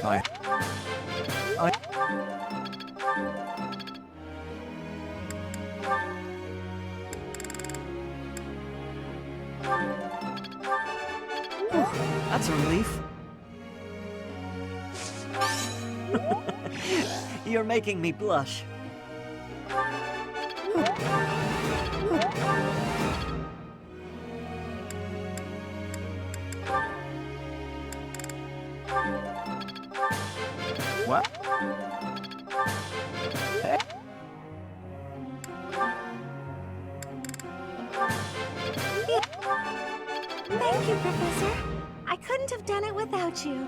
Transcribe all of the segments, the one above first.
I... I... That's a relief. You're making me blush. What? Hey. Thank you, Professor. I couldn't have done it without you.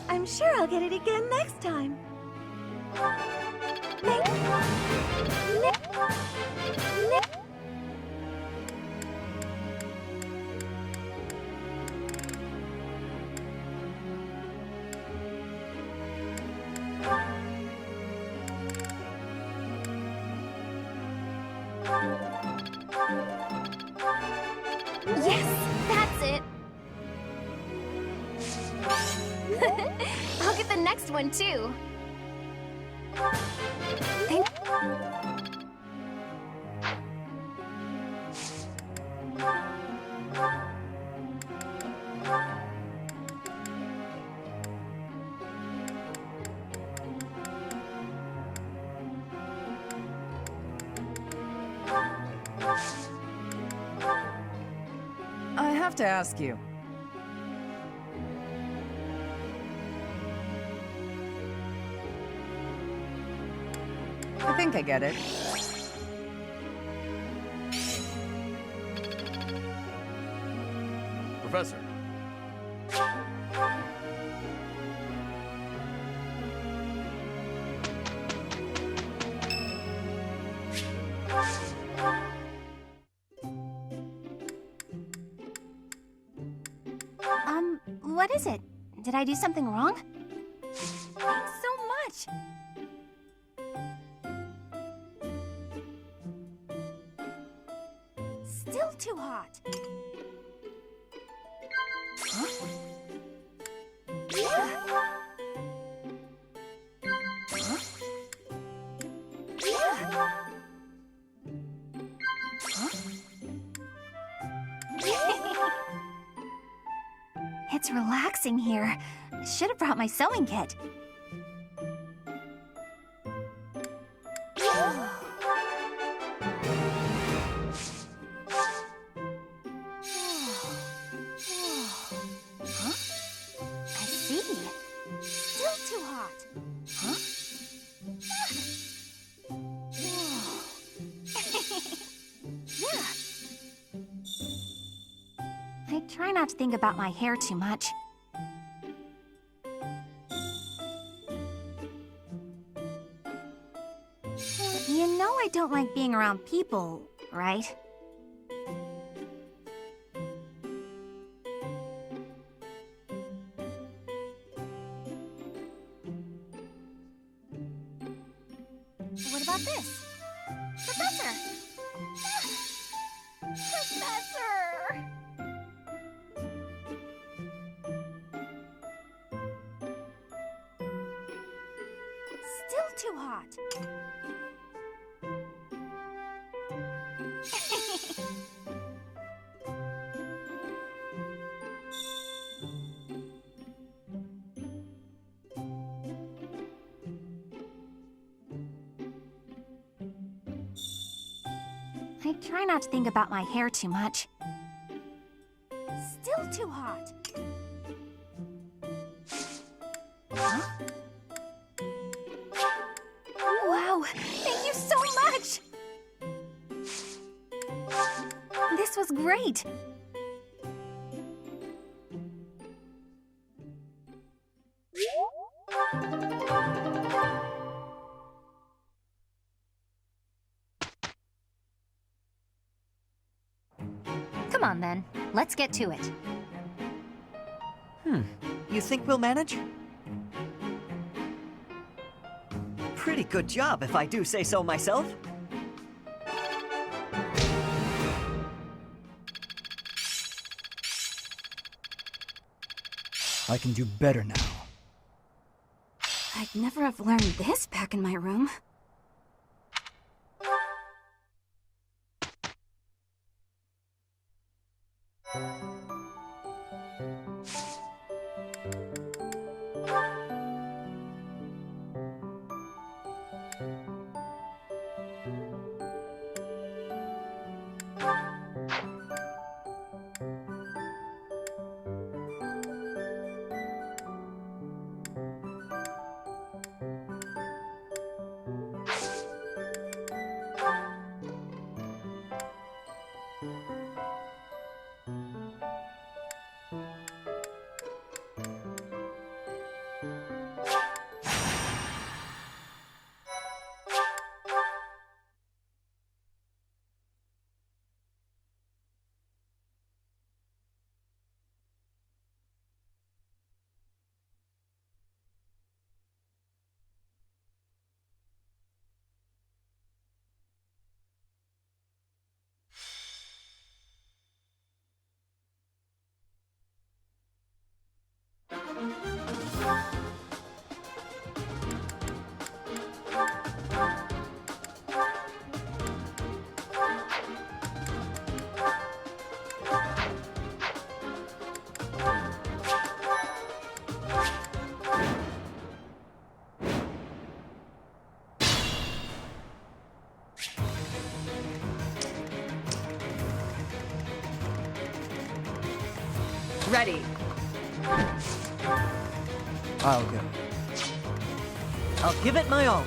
I'm sure I'll get it again next time. Thank you. Yes, that's it. I'll get the next one too. I have to ask you. I think I get it. Professor. What is it? Did I do something wrong? Thanks so much! Still too hot. Huh? It's relaxing here. Should have brought my sewing kit. Huh? I see. Still too hot. Huh? Yeah. I try not to think about my hair too much. You know I don't like being around people, right? What about this? Professor! Professor! Still too hot. I try not to think about my hair too much. Still too hot. Huh? Wow, thank you so much! This was great! Come on, then. Let's get to it. You think we'll manage? Pretty good job, if I do say so myself. I can do better now. I'd never have learned this back in my room. Ready. I'll go. I'll give it my all.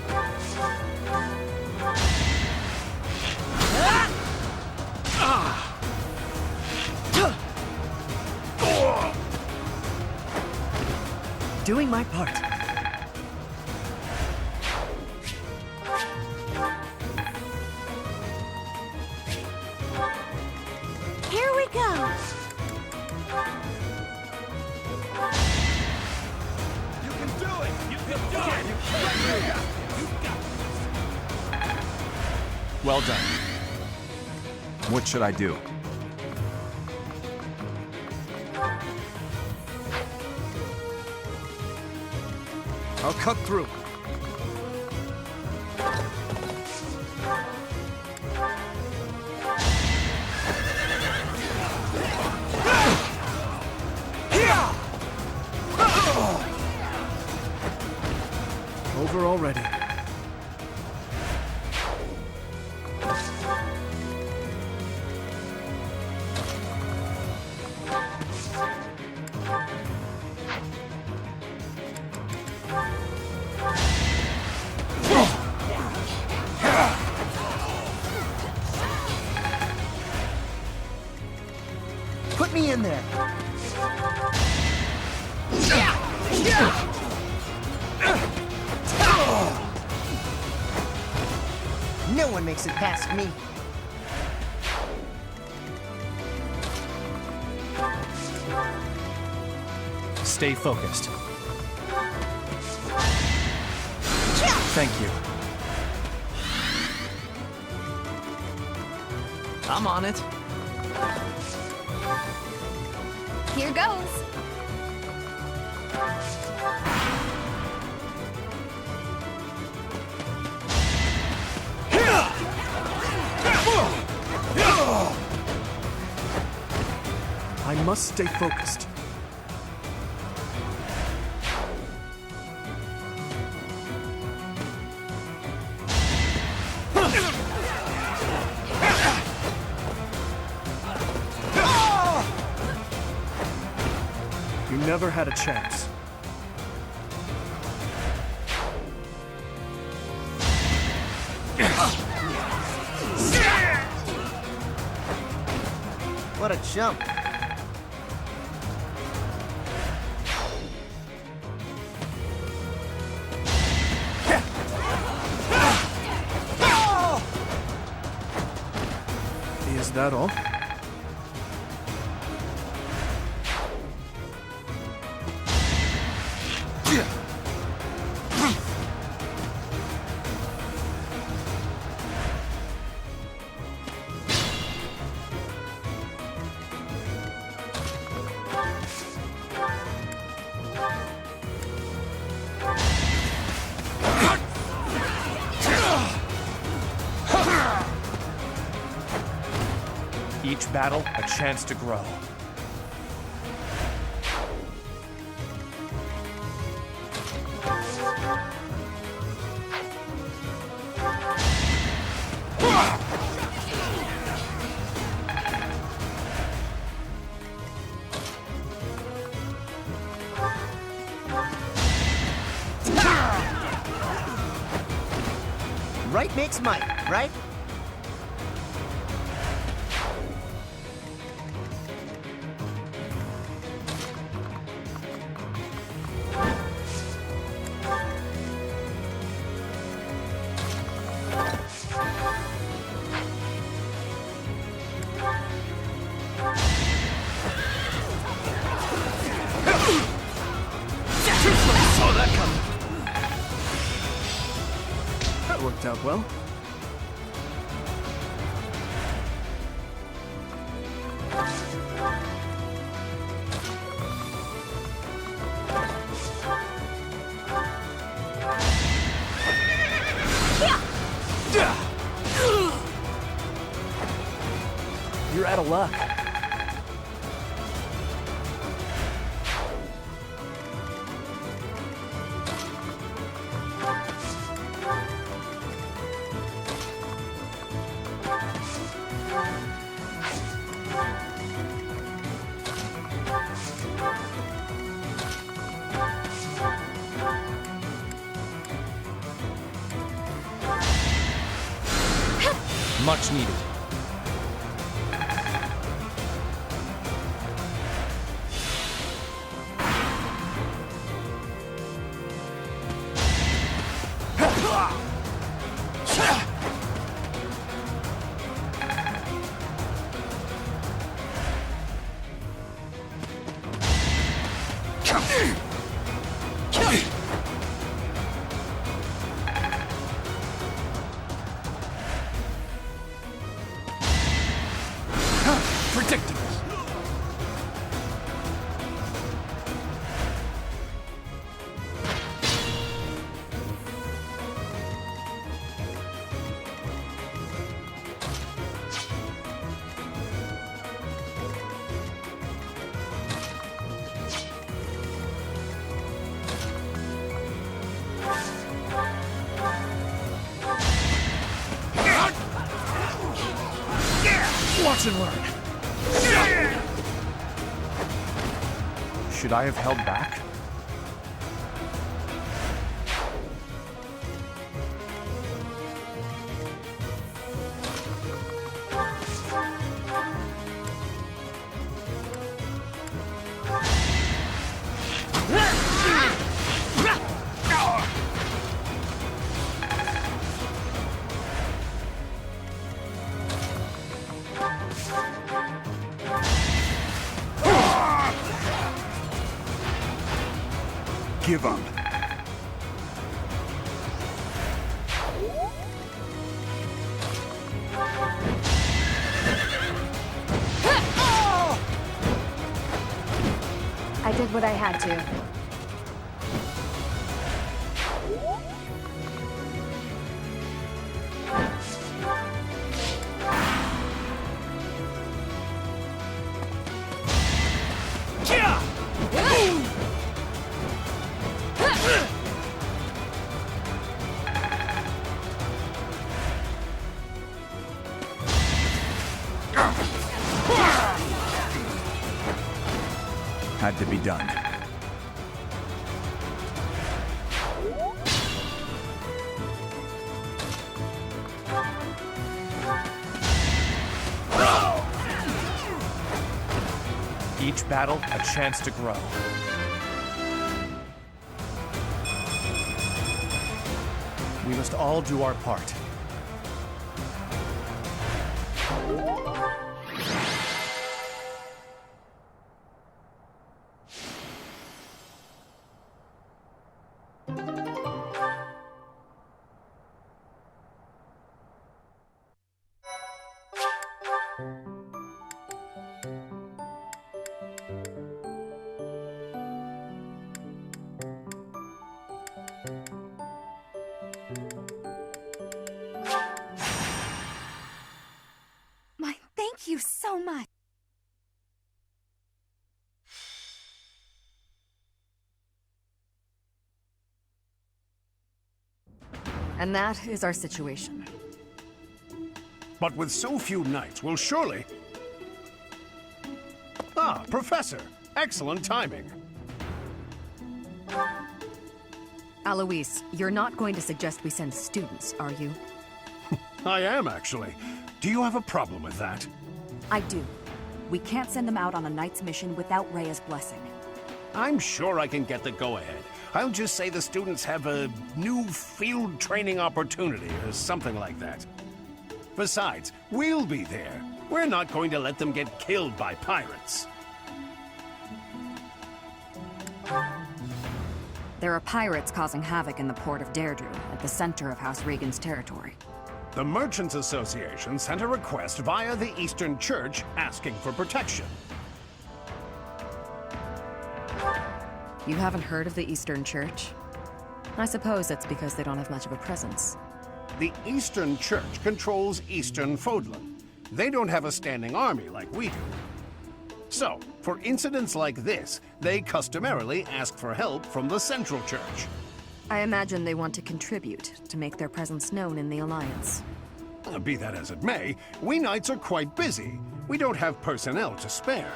Doing my part. Here we go! Well done. What should I do? I'll cut through. Over already. Put me in there. No one makes it past me. Stay focused. Thank you. I'm on it. Here goes! I must stay focused. You never had a chance. What a jump. Is that all? Each battle, a chance to grow. Right makes might, right? Saw that coming. That worked out well. You're out of luck. Much needed. Predictable. Watch and learn. Should I have held back? Give up. I did what I had to. Had to be done. Each battle, a chance to grow. We must all do our part. so much. And that is our situation. But with so few knights, we'll surely... Ah, Professor! Excellent timing. Alois, you're not going to suggest we send students, are you? I am, actually. Do you have a problem with that? I do. We can't send them out on a knight's mission without Rhea's blessing. I'm sure I can get the go-ahead. I'll just say the students have a new field training opportunity or something like that. Besides, we'll be there. We're not going to let them get killed by pirates. There are pirates causing havoc in the port of Deirdre, at the center of House Regan's territory. The Merchants Association sent a request via the Eastern Church asking for protection. You haven't heard of the Eastern Church? I suppose it's because they don't have much of a presence. The Eastern Church controls Eastern Fodlan. They don't have a standing army like we do. So, for incidents like this, they customarily ask for help from the Central Church. I imagine they want to contribute to make their presence known in the Alliance. Be that as it may, we knights are quite busy. We don't have personnel to spare.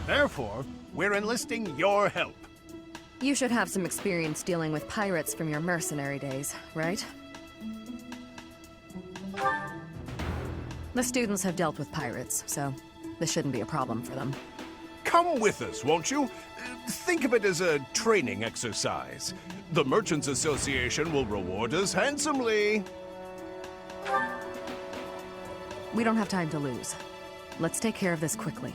Therefore, we're enlisting your help. You should have some experience dealing with pirates from your mercenary days, right? The students have dealt with pirates, so this shouldn't be a problem for them. Come with us, won't you? Think of it as a training exercise. The Merchants Association will reward us handsomely. We don't have time to lose. Let's take care of this quickly.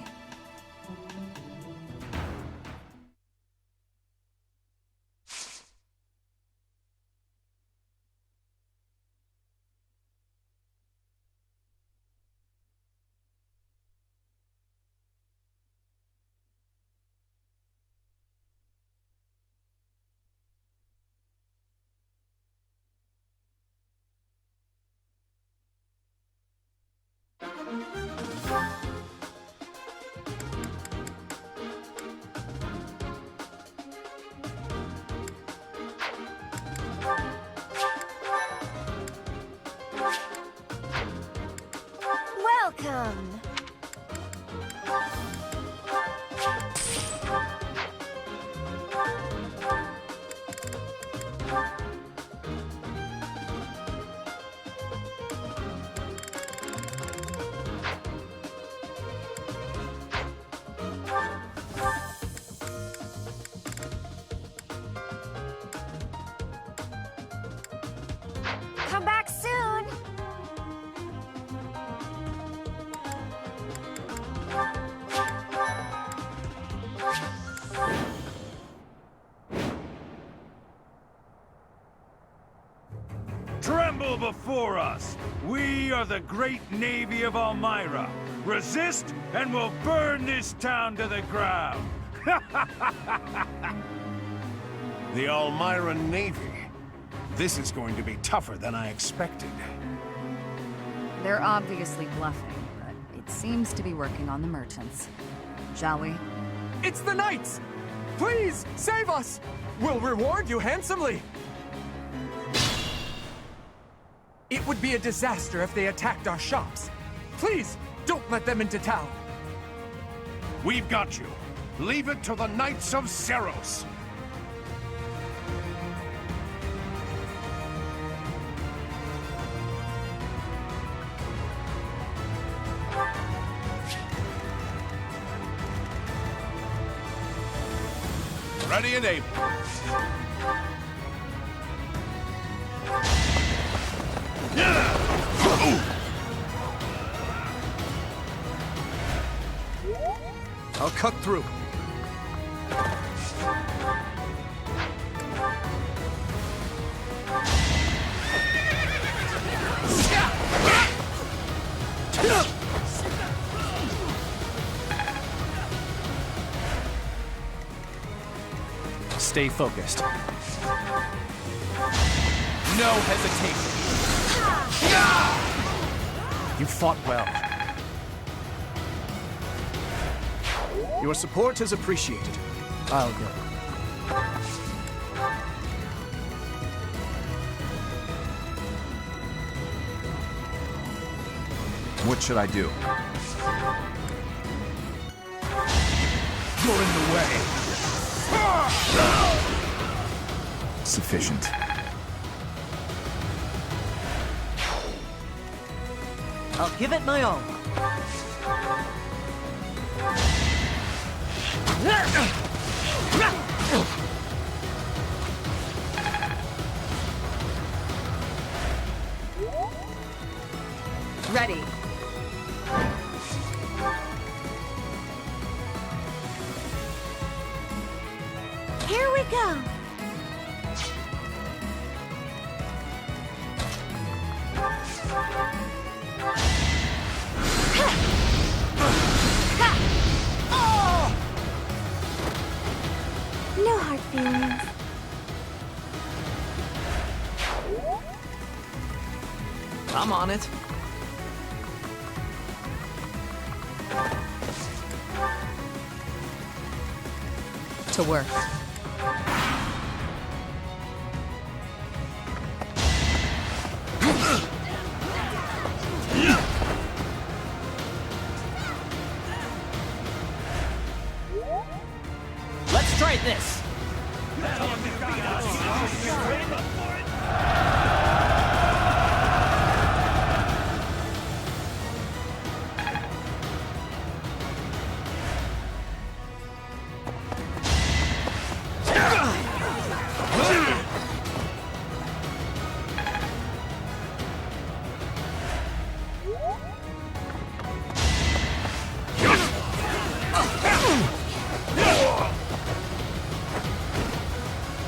Welcome. Come back soon. Tremble before us! We are the great navy of Elmira. Resist, and we'll burn this town to the ground! The Elmira Navy. This is going to be tougher than I expected. They're obviously bluffing, but it seems to be working on the merchants. Shall we? It's the Knights! Please, save us! We'll reward you handsomely! It would be a disaster if they attacked our shops. Please, don't let them into town. We've got you. Leave it to the Knights of Seiros. Ready and able. I'll cut through. Stay focused. No hesitation. You fought well. Your support is appreciated. I'll go. What should I do? You're in the way. Sufficient. I'll give it my all. Ready. Here we go. No hard feelings. I'm on it. To work. Let's try this.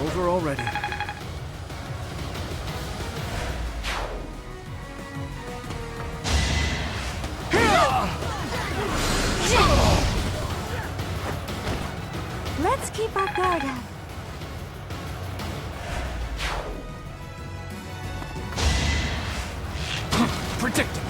Over already. Let's keep our guard up. Predictable.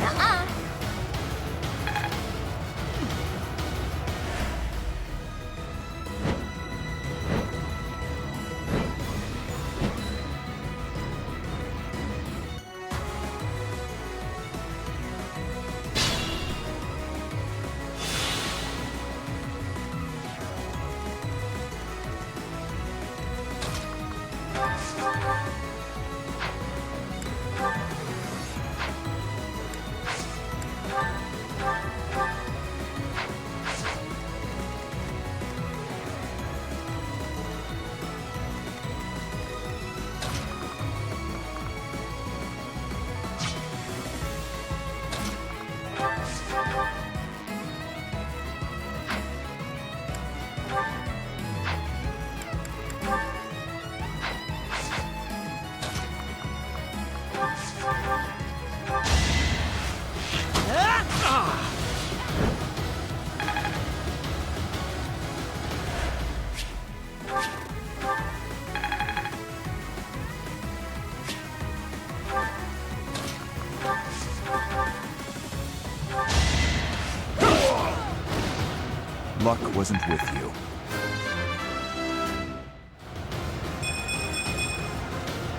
Luck wasn't with you.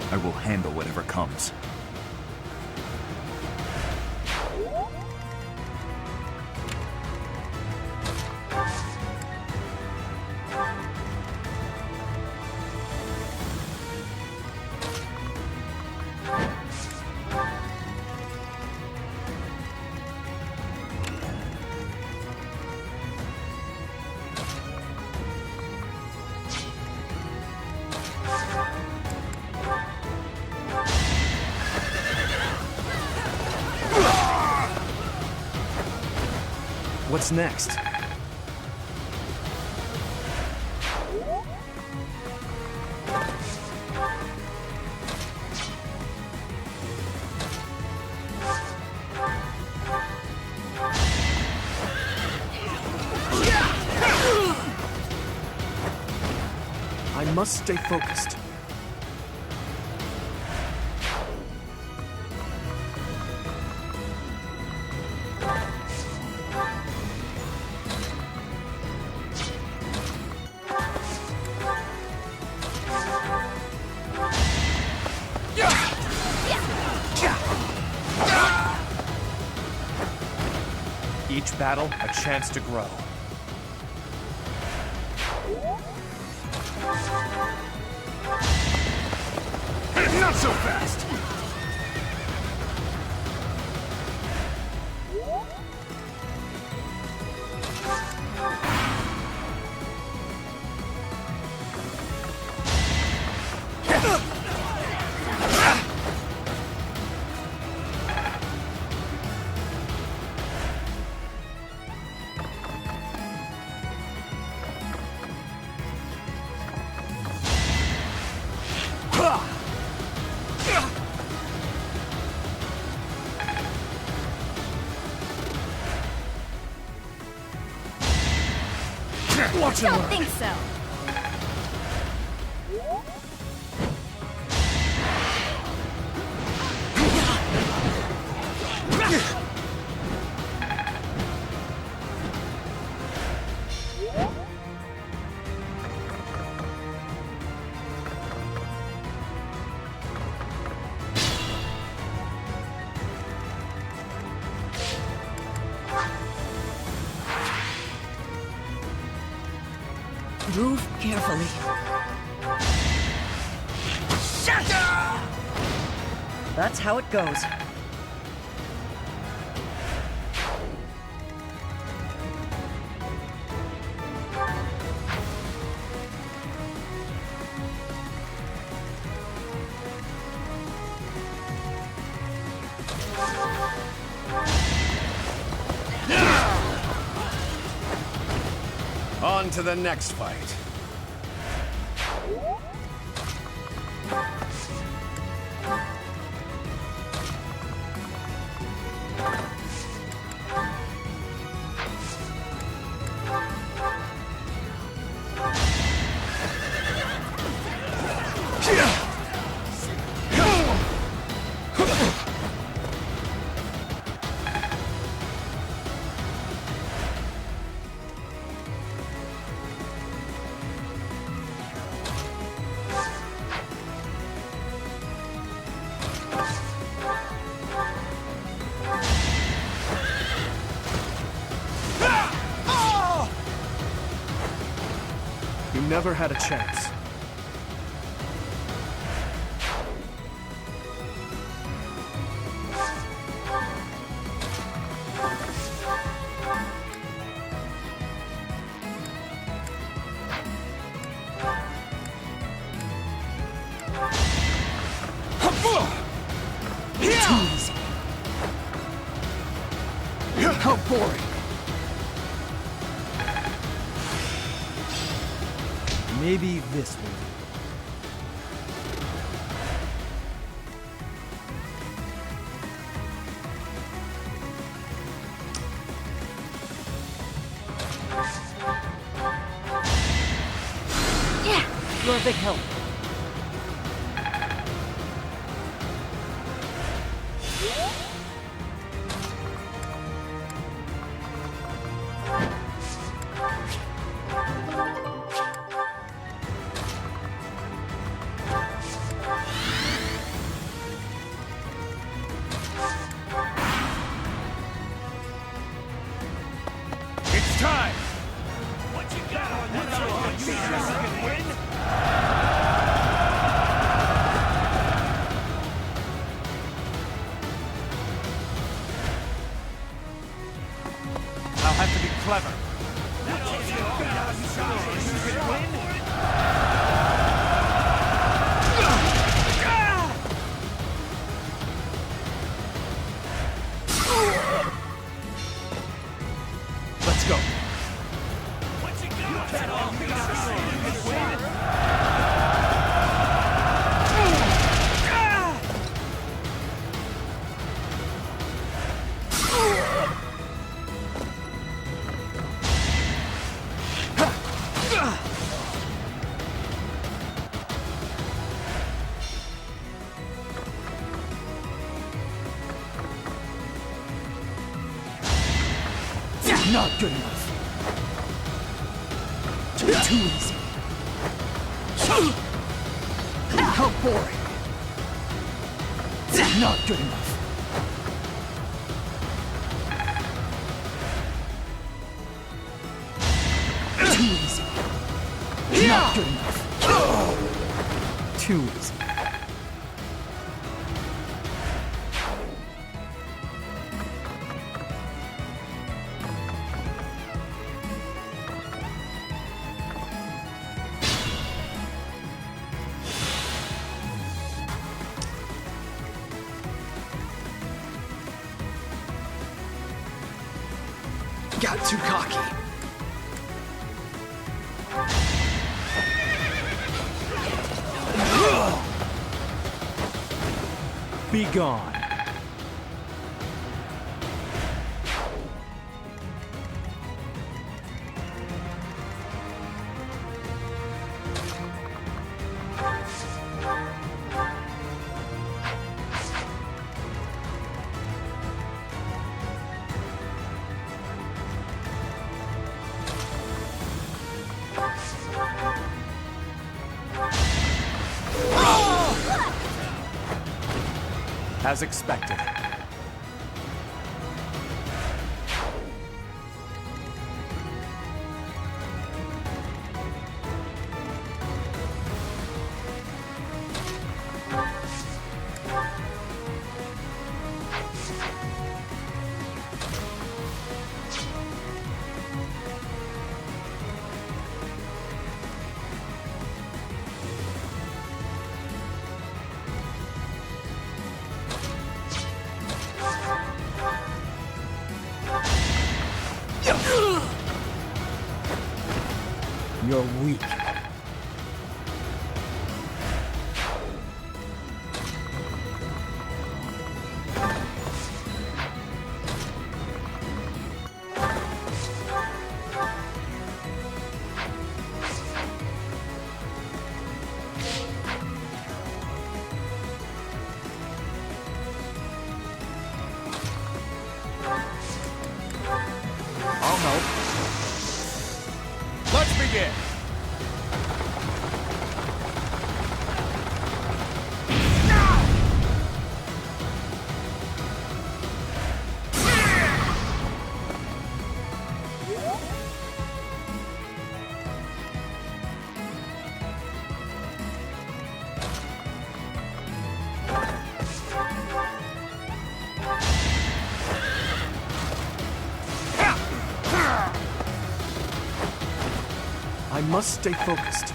I will handle whatever comes. What's next? I must stay focused. Each battle, a chance to grow. Not so fast! Watch it Don't work. think so. Move carefully. That's how it goes. On to the next fight. You never had a chance. How boring! Maybe this will do. You're a big help. It's time! What you got on that? You can win? I'll have to be clever. Let's go. Not good enough. Too easy. How boring. Not good enough. too easy. Not good enough. Too easy. Got too cocky. Be gone. As expected. You're weak. I'll help. Let's begin. I must stay focused.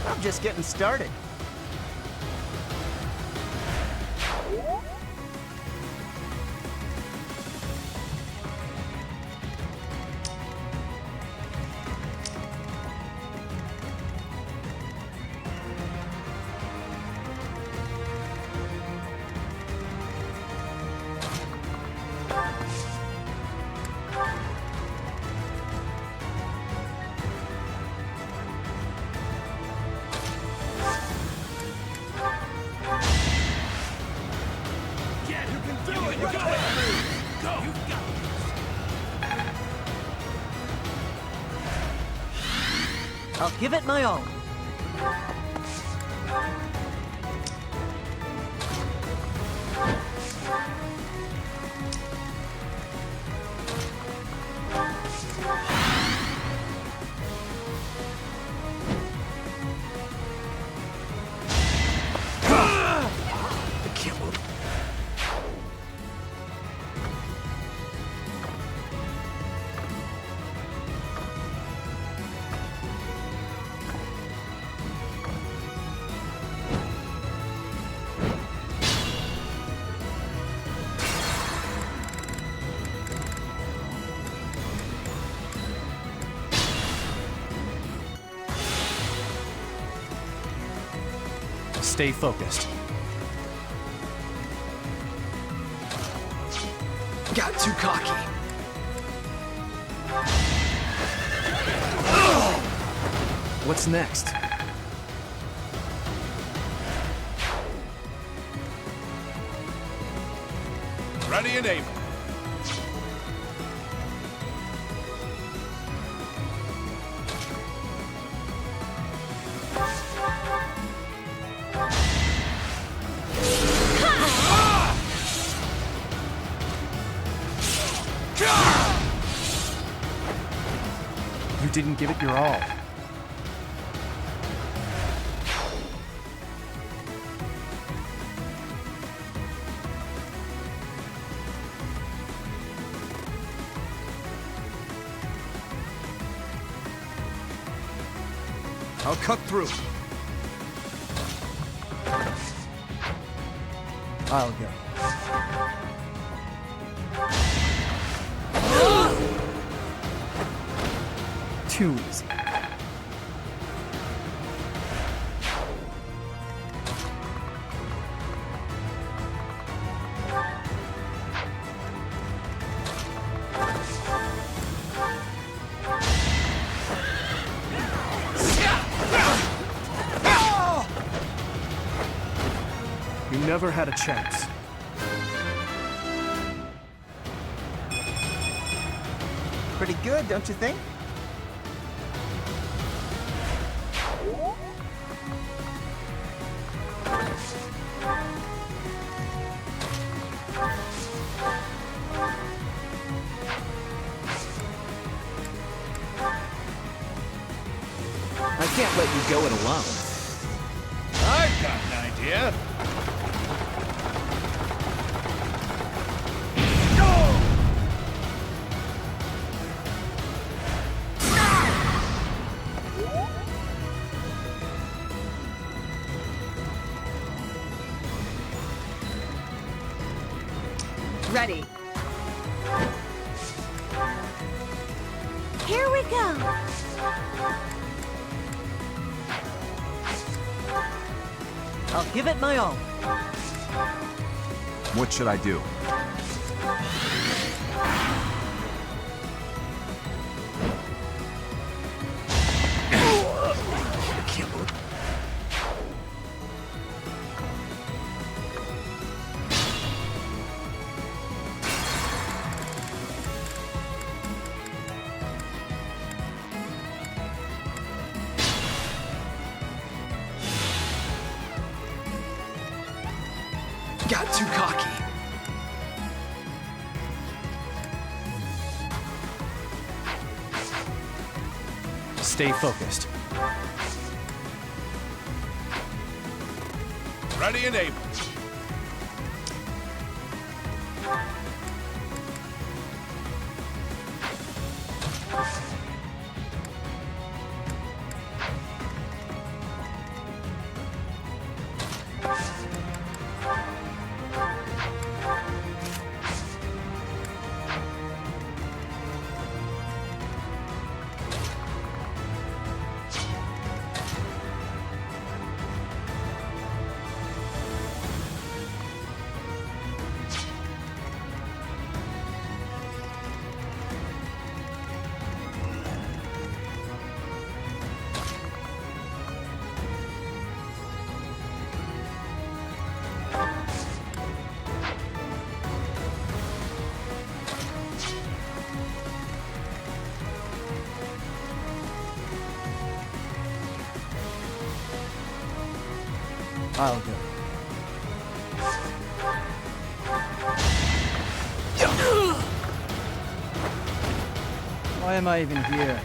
I'm just getting started. I'll give it my all. Stay focused. Got too cocky. What's next? Ready and able. didn't give it your all. I'll cut through. I'll go. Too easy. You never had a chance. Pretty good, don't you think? I can't let you go it alone. I've got an idea. Ready. Here we go. I'll give it my all. What should I do? Got too cocky. Stay focused. Ready and able. I'll go. Why am I even here?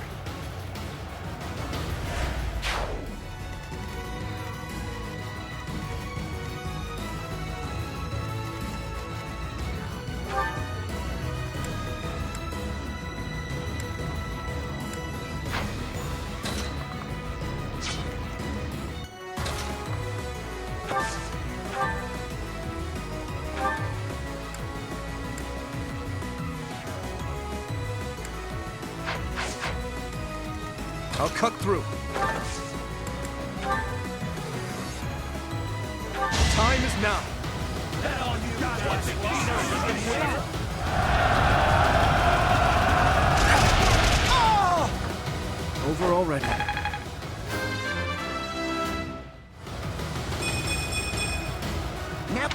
I'll cut through. Time is now. Over already. Yep.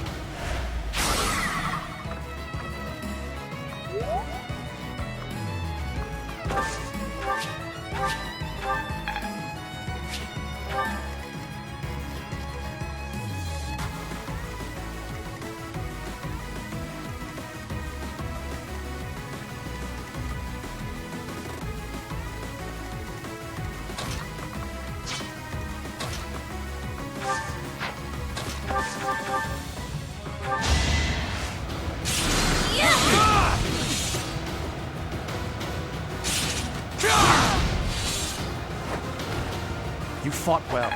fought well.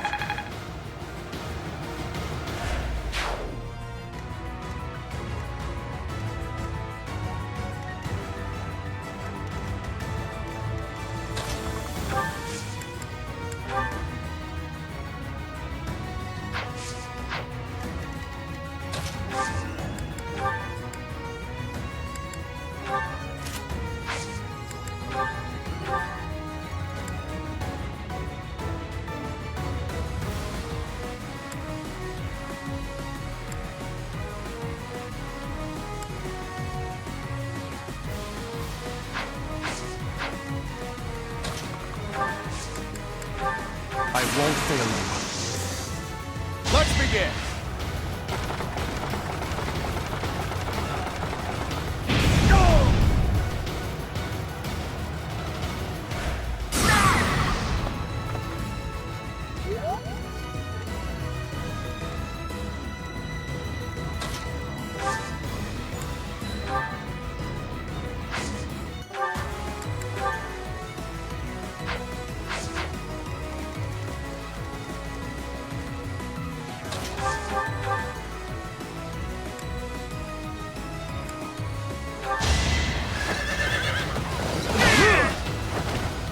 I won't fail you. Let's begin!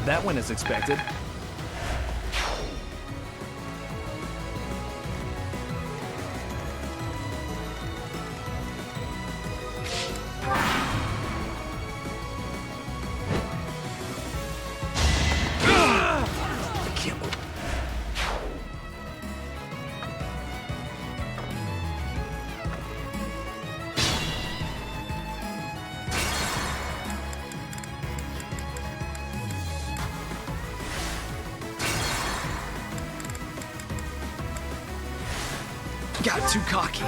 That went as expected. Got too cocky.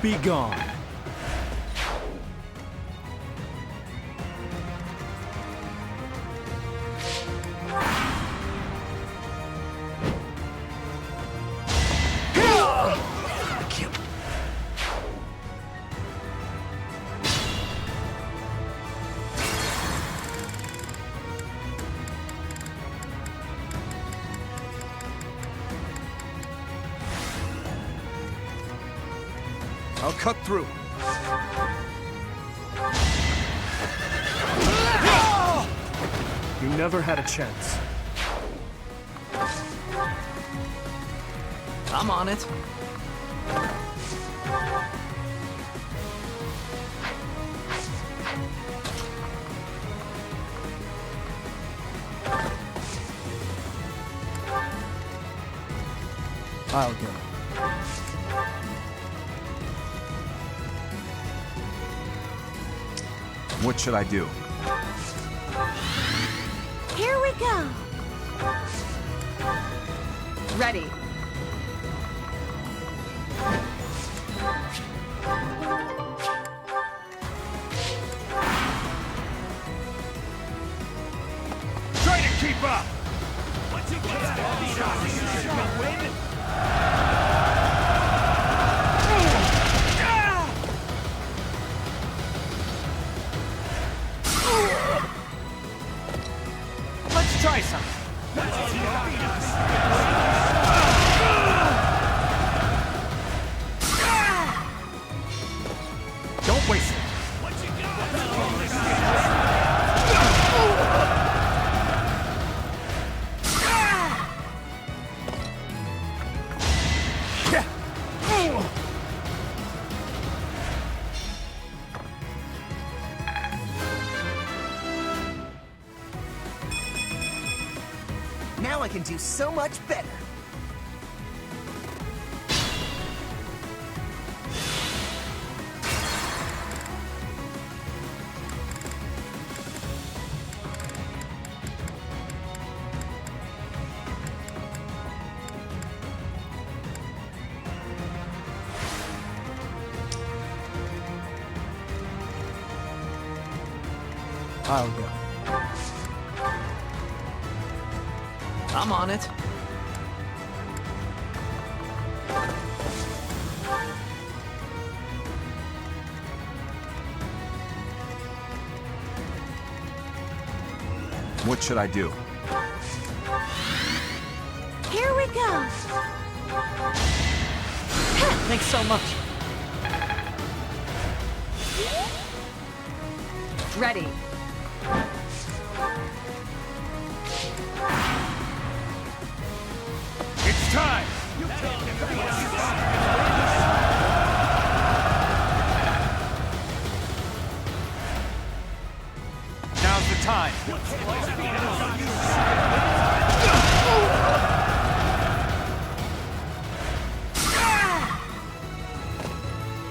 Be gone. I'll cut through. You never had a chance. I'm on it. I'll go. What should I do? Here we go. Ready. Try to keep up! Let's try some. Don't waste it! Now I can do so much better. I'll go. I'm on it. What should I do? Here we go. Thanks so much. Ready. It's time! Now's the time.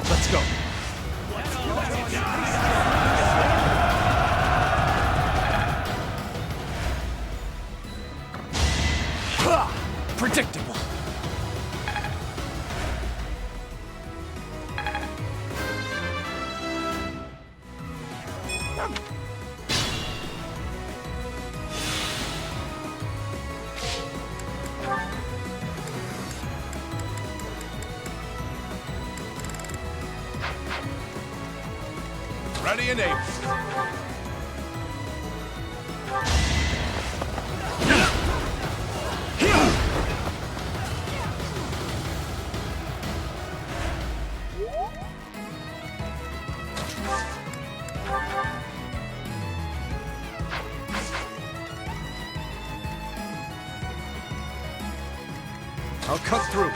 Let's go. Predictable. Ready and able. I'll cut through.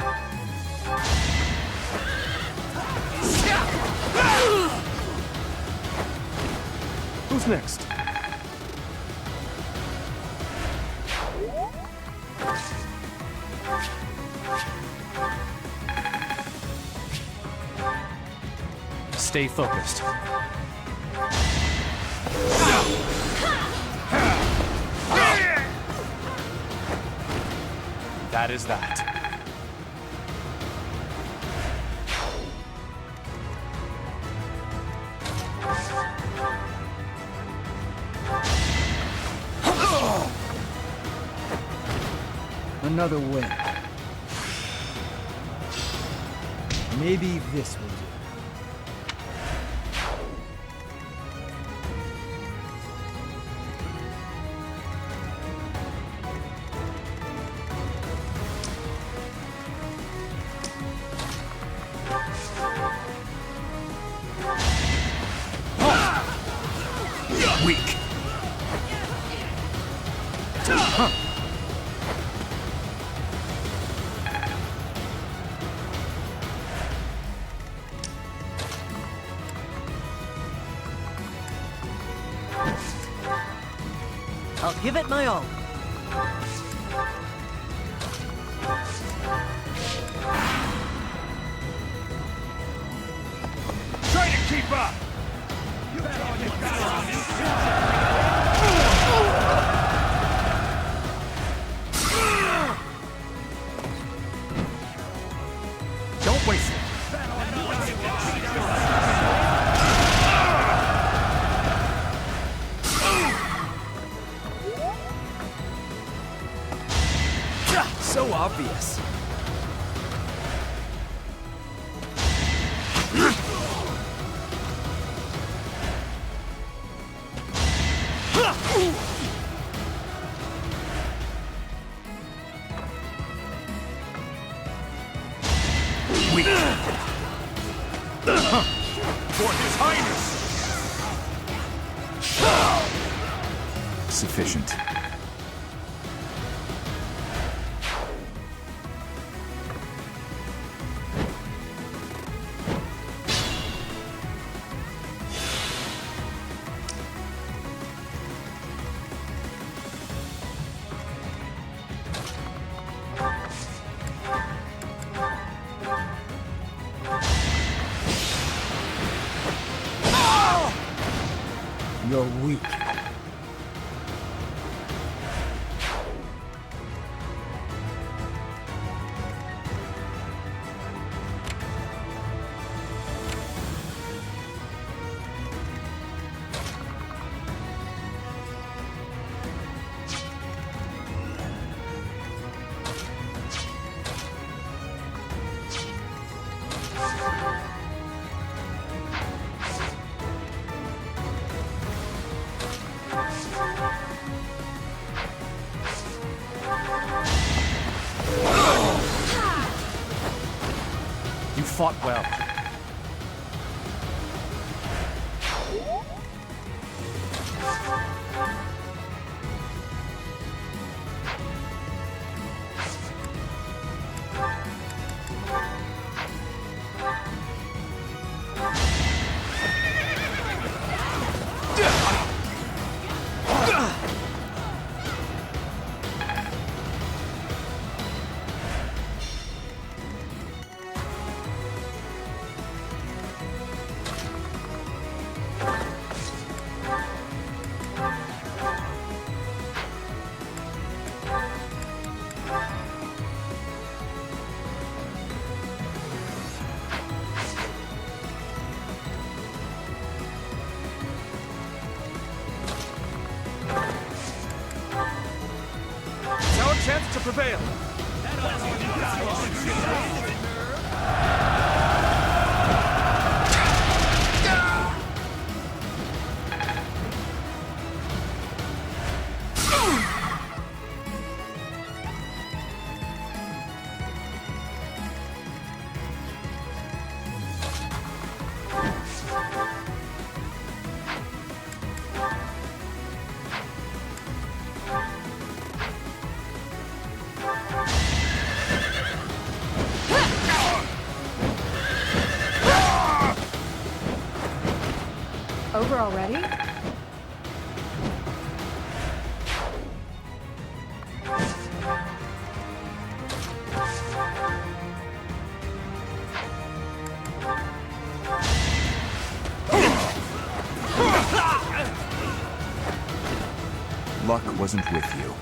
Who's next? Stay focused. That is that. Another win. Maybe this will do. Weak. I'll give it my all. Try to keep up! Don't waste it. So obvious. Weak. For His Highness! Sufficient. You're weak. fought well. Chance to prevail. Over already? Luck wasn't with you.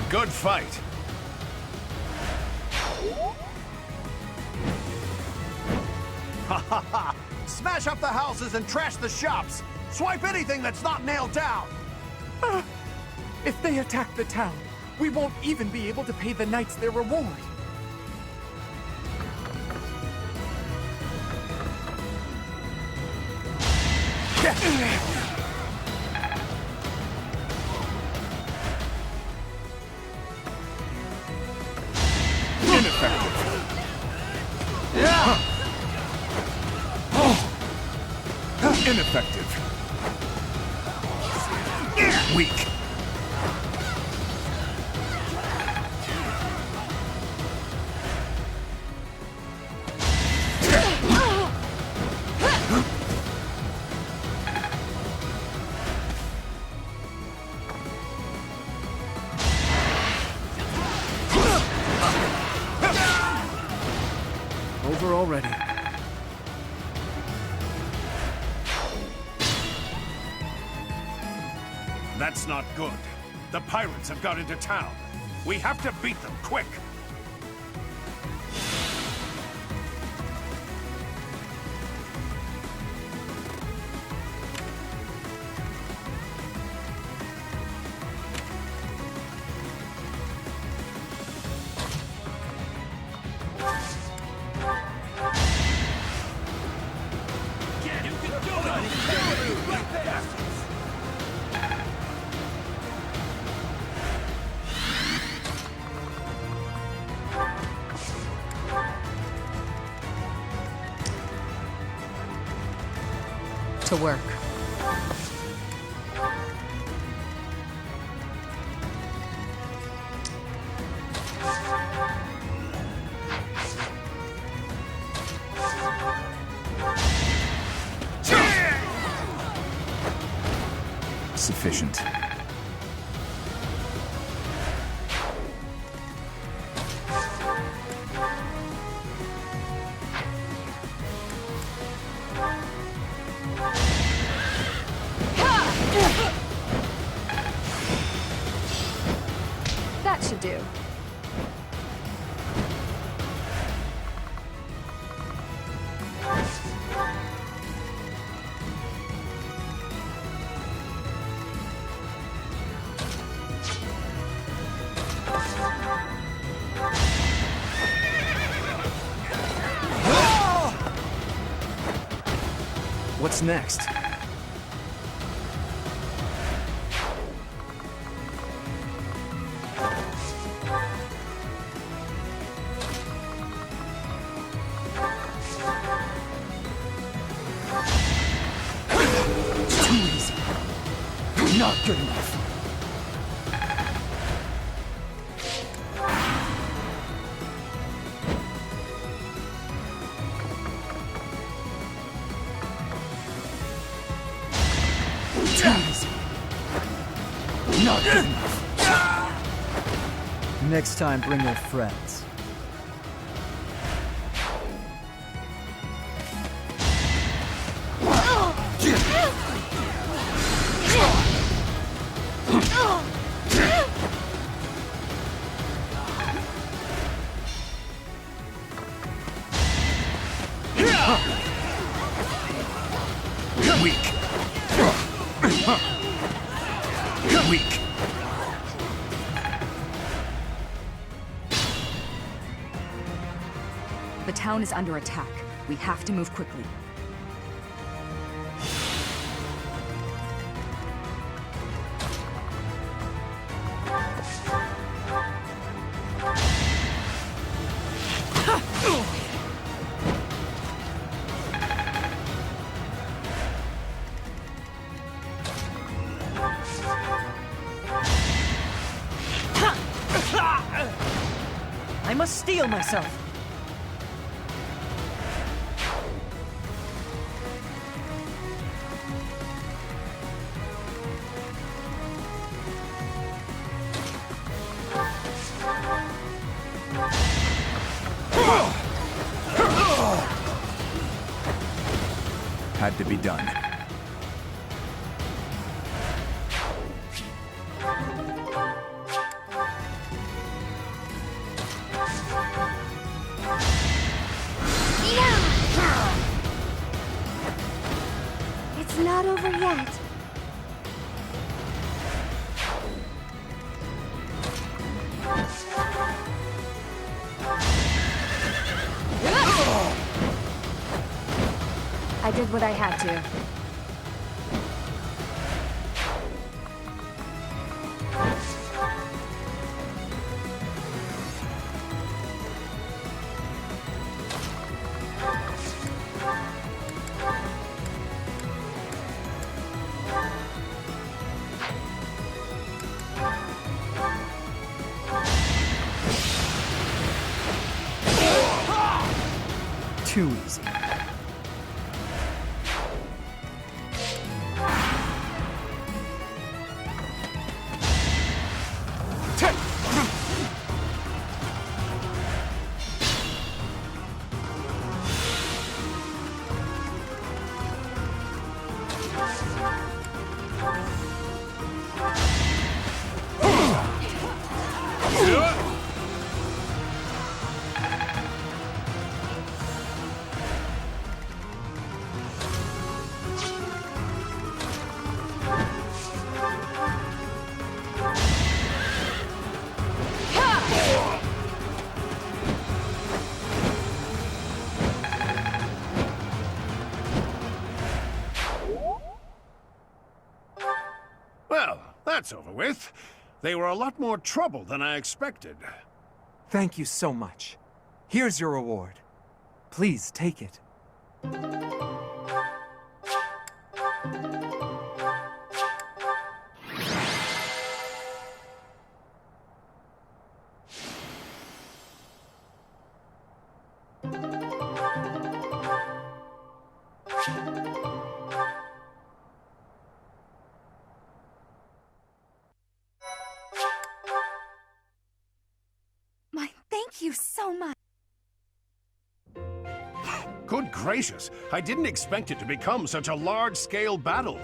Good fight. Ha ha ha! Smash up the houses and trash the shops! Swipe anything that's not nailed down! If they attack the town, we won't even be able to pay the knights their reward. Ineffective. Weak. Over already. That's not good. The pirates have got into town. We have to beat them, quick! To work. Sufficient. That should do. What's next? Too easy. Not good enough. Too easy. Not good enough. Next time, bring your friends. Weak. Weak. The town is under attack. We have to move quickly. I must steel myself. Had to be done. It's not over yet. I did what I had to. Too easy. Well, that's over with. They were a lot more trouble than I expected. Thank you so much. Here's your reward. Please take it. Thank you so much. Good gracious, I didn't expect it to become such a large-scale battle.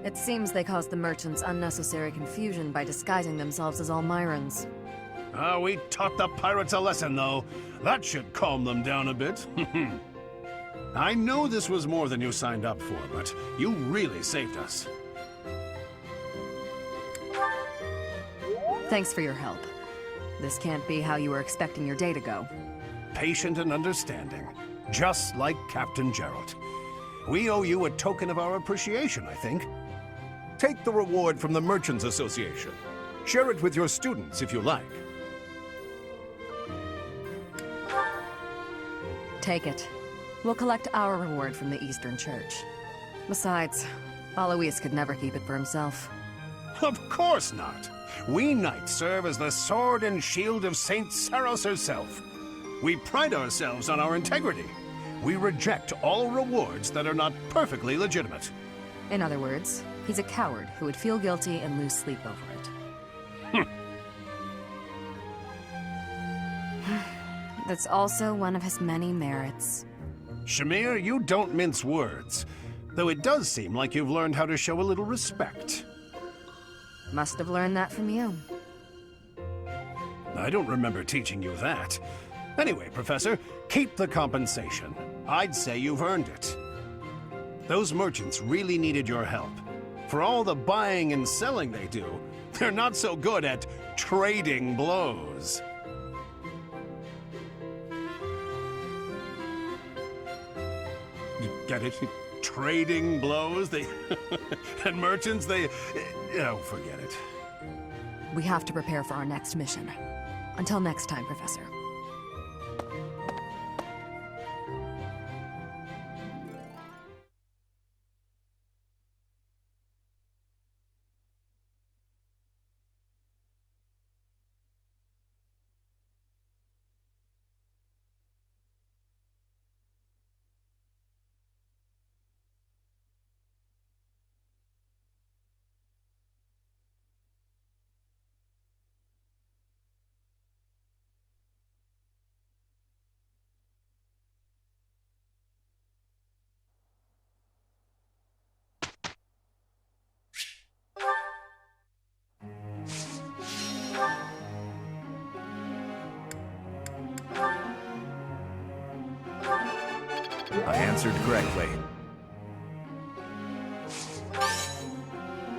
It seems they caused the merchants unnecessary confusion by disguising themselves as Almirans. We taught the pirates a lesson, though. That should calm them down a bit. I know this was more than you signed up for, but you really saved us. Thanks for your help. This can't be how you were expecting your day to go. Patient and understanding, just like Captain Gerald. We owe you a token of our appreciation, I think. Take the reward from the Merchants Association. Share it with your students if you like. Take it. We'll collect our reward from the Eastern Church. Besides, Alois could never keep it for himself. Of course not. We knights serve as the sword and shield of Saint Seiros herself. We pride ourselves on our integrity. We reject all rewards that are not perfectly legitimate. In other words, he's a coward who would feel guilty and lose sleep over it. That's also one of his many merits. Shamir, you don't mince words. Though it does seem like you've learned how to show a little respect. Must have learned that from you. I don't remember teaching you that. Anyway, Professor, keep the compensation. I'd say you've earned it. Those merchants really needed your help. For all the buying and selling they do, they're not so good at trading blows. You get it? Trading blows? They... and merchants, they... Oh, forget it. We have to prepare for our next mission. Until next time, Professor. I answered correctly.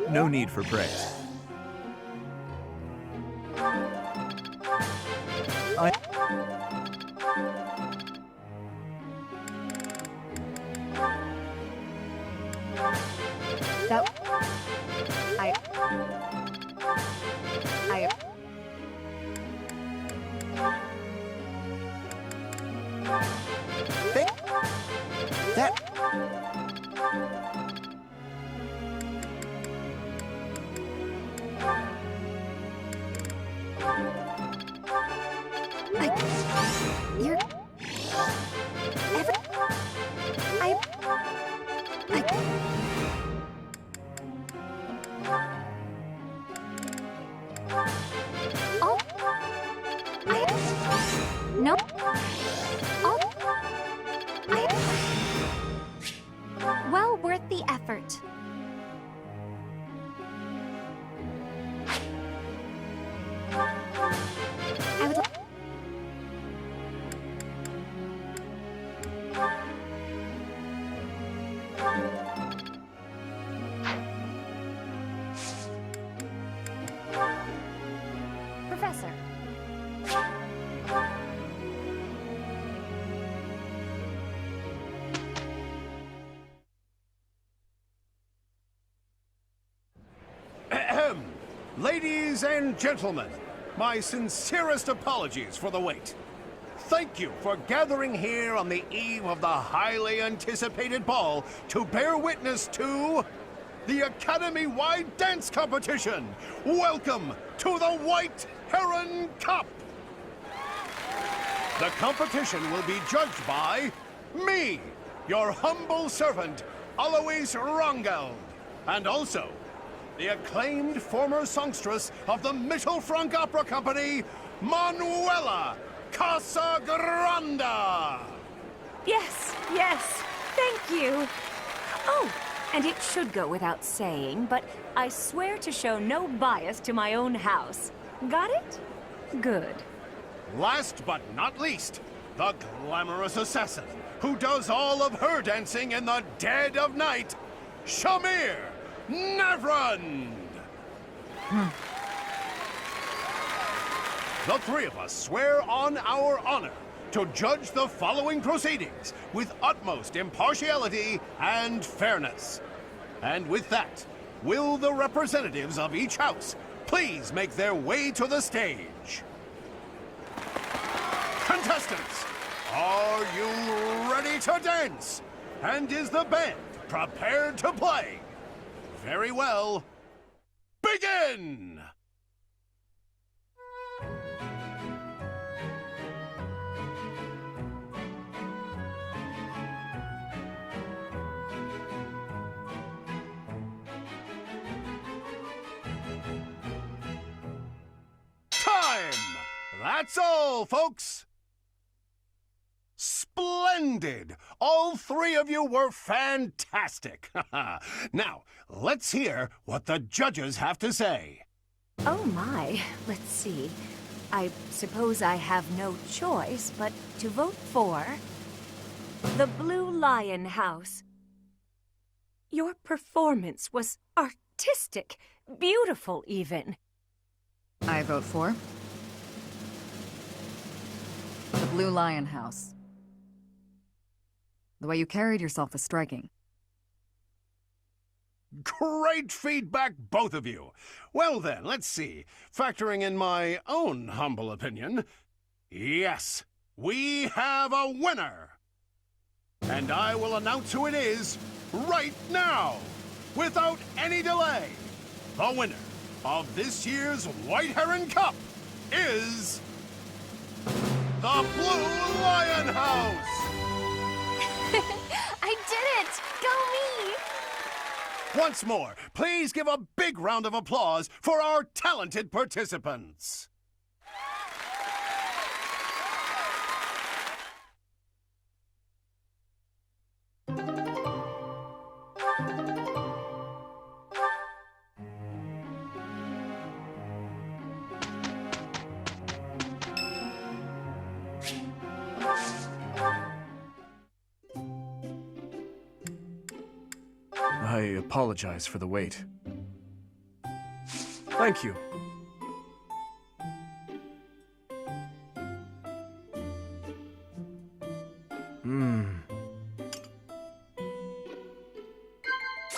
No need for praise. Well worth the effort. I would Professor. Ahem. Ladies and gentlemen, my sincerest apologies for the wait. Thank you for gathering here on the eve of the highly anticipated ball to bear witness to the Academy-wide dance competition. Welcome to the White Heron Cup. The competition will be judged by me, your humble servant, Alois Rangel, and also the acclaimed former songstress of the Mittelfrank Opera Company, Manuela Casagranda. Yes, yes, thank you. Oh, and it should go without saying, but I swear to show no bias to my own house. Got it? Good. Last but not least, the glamorous assassin who does all of her dancing in the dead of night, Shamir Nevrand! The three of us swear on our honor to judge the following proceedings with utmost impartiality and fairness. And with that, will the representatives of each house please make their way to the stage? Contestants, are you ready to dance? And is the band prepared to play? Very well. Begin! Time! That's all, folks! Splendid! All three of you were fantastic! Now, let's hear what the judges have to say. Oh my, let's see. I suppose I have no choice but to vote for the Blue Lion House. Your performance was artistic, beautiful even. I vote for the Blue Lion House. The way you carried yourself was striking. Great feedback, both of you. Well then, let's see. Factoring in my own humble opinion, yes, we have a winner. And I will announce who it is right now, without any delay. The winner of this year's White Heron Cup is the Blue Lion House! I did it! Go me! Once more, please give a big round of applause for our talented participants. I apologize for the wait. Thank you.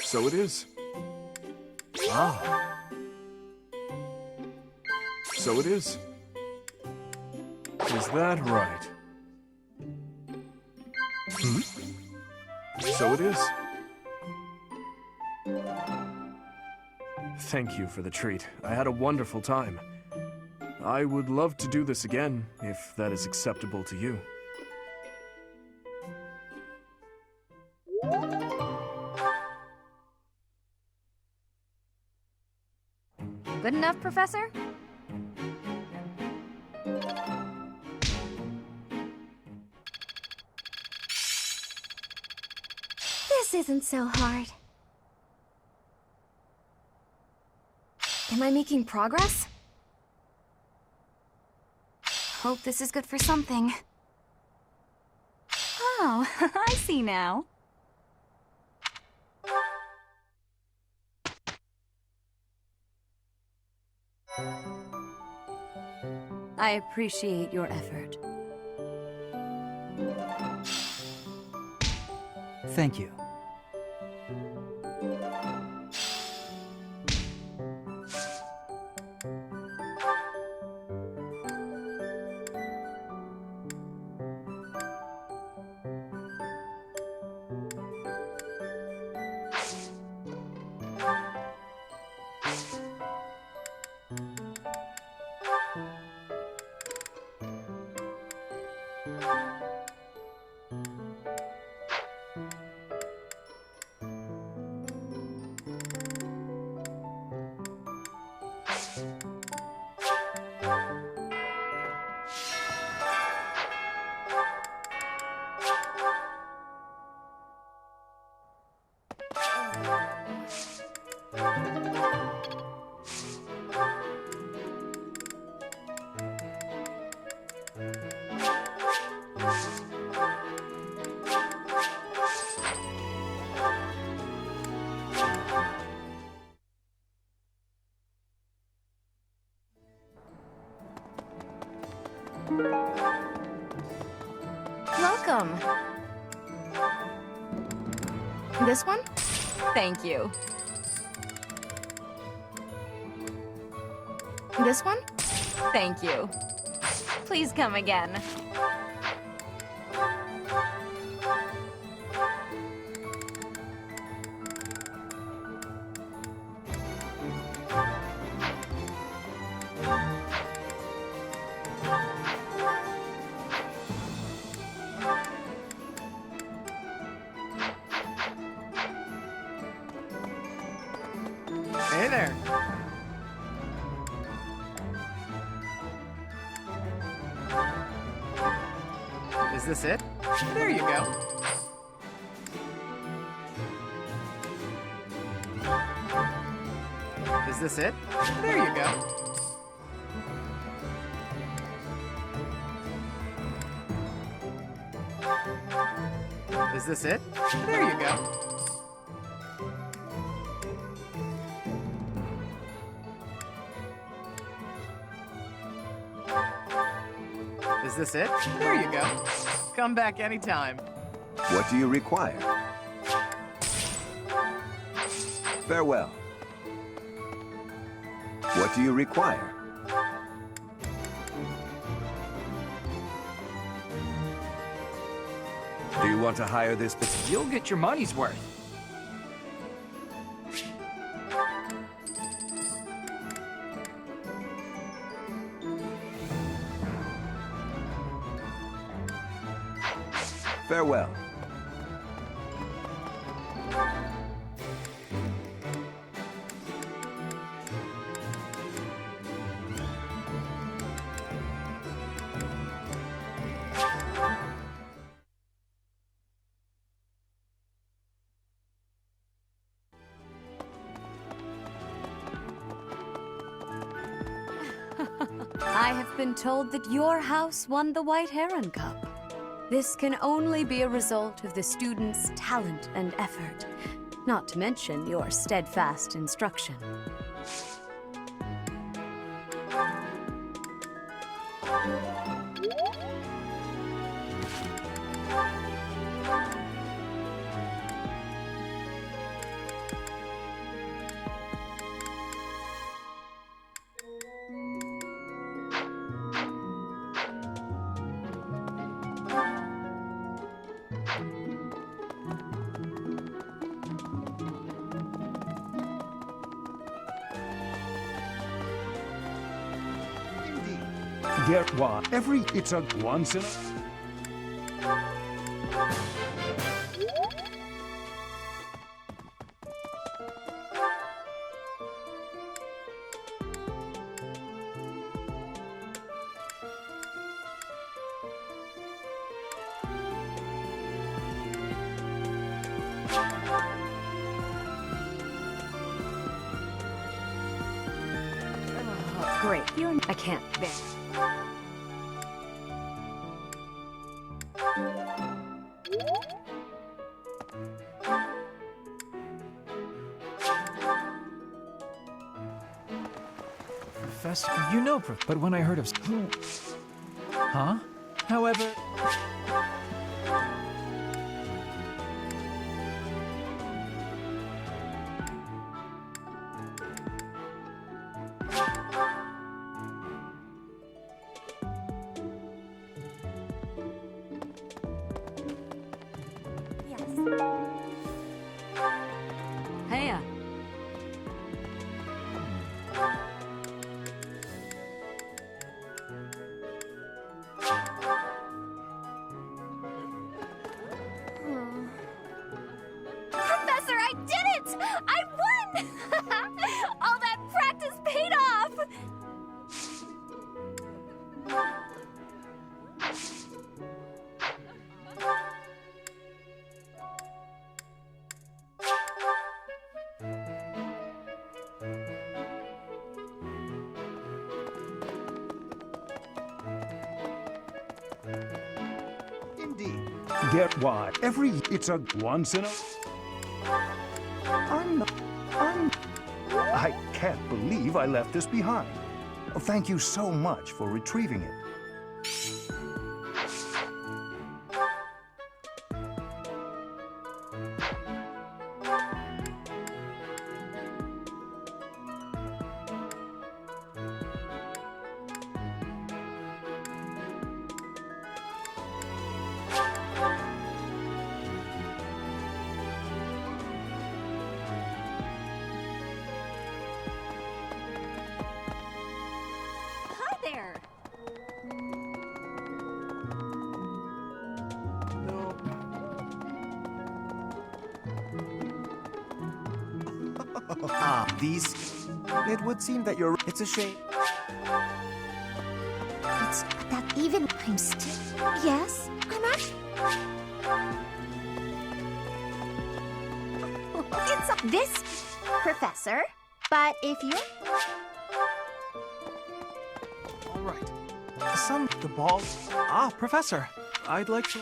So it is. Ah. So it is. Is that right? So it is. Thank you for the treat. I had a wonderful time. I would love to do this again, if that is acceptable to you. Good enough, Professor? This isn't so hard. Am I making progress? Hope this is good for something. Oh, I see now. I appreciate your effort. Thank you. This one? Thank you. This one? Thank you. Please come again. Hey there. Is this it? There you go. Is this it? There you go. Is this it? There you go. Is this it? There you go. Come back anytime. What do you require? Farewell. What do you require? Do you want to hire this? You'll get your money's worth. Farewell. I have been told that your house won the White Heron Cup. This can only be a result of the students' talent and effort, not to mention your steadfast instruction. Get what? It's a once in a... Great. I can't bear. Professor, you know, but when I heard of... Huh? However... Heya. Professor, I did it! I won! All that practice paid off! Indeed. Get what? It's a once in a... I can't believe I left this behind. Thank you so much for retrieving it. These... It would seem that you're... It's a shame. It's not that even. I'm still. Yes, I'm actually. It's this, Professor. But if you're. All right. The balls. Ah, Professor. I'd like to.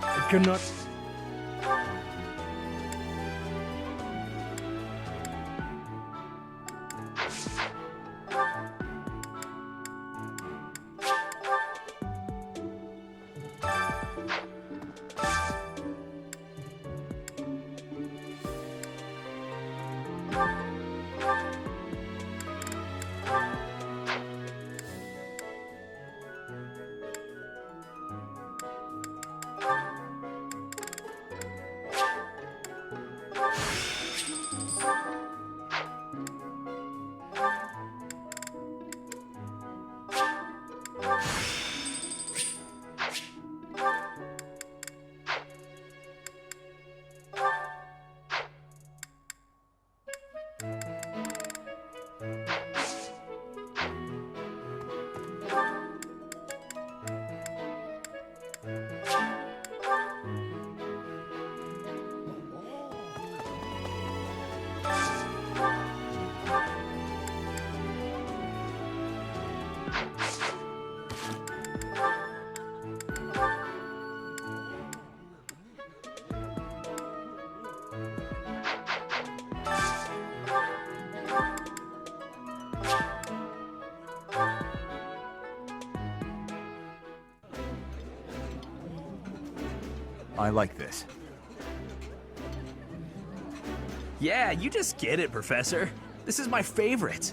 I cannot. I like this. Yeah, you just get it, Professor. This is my favorite.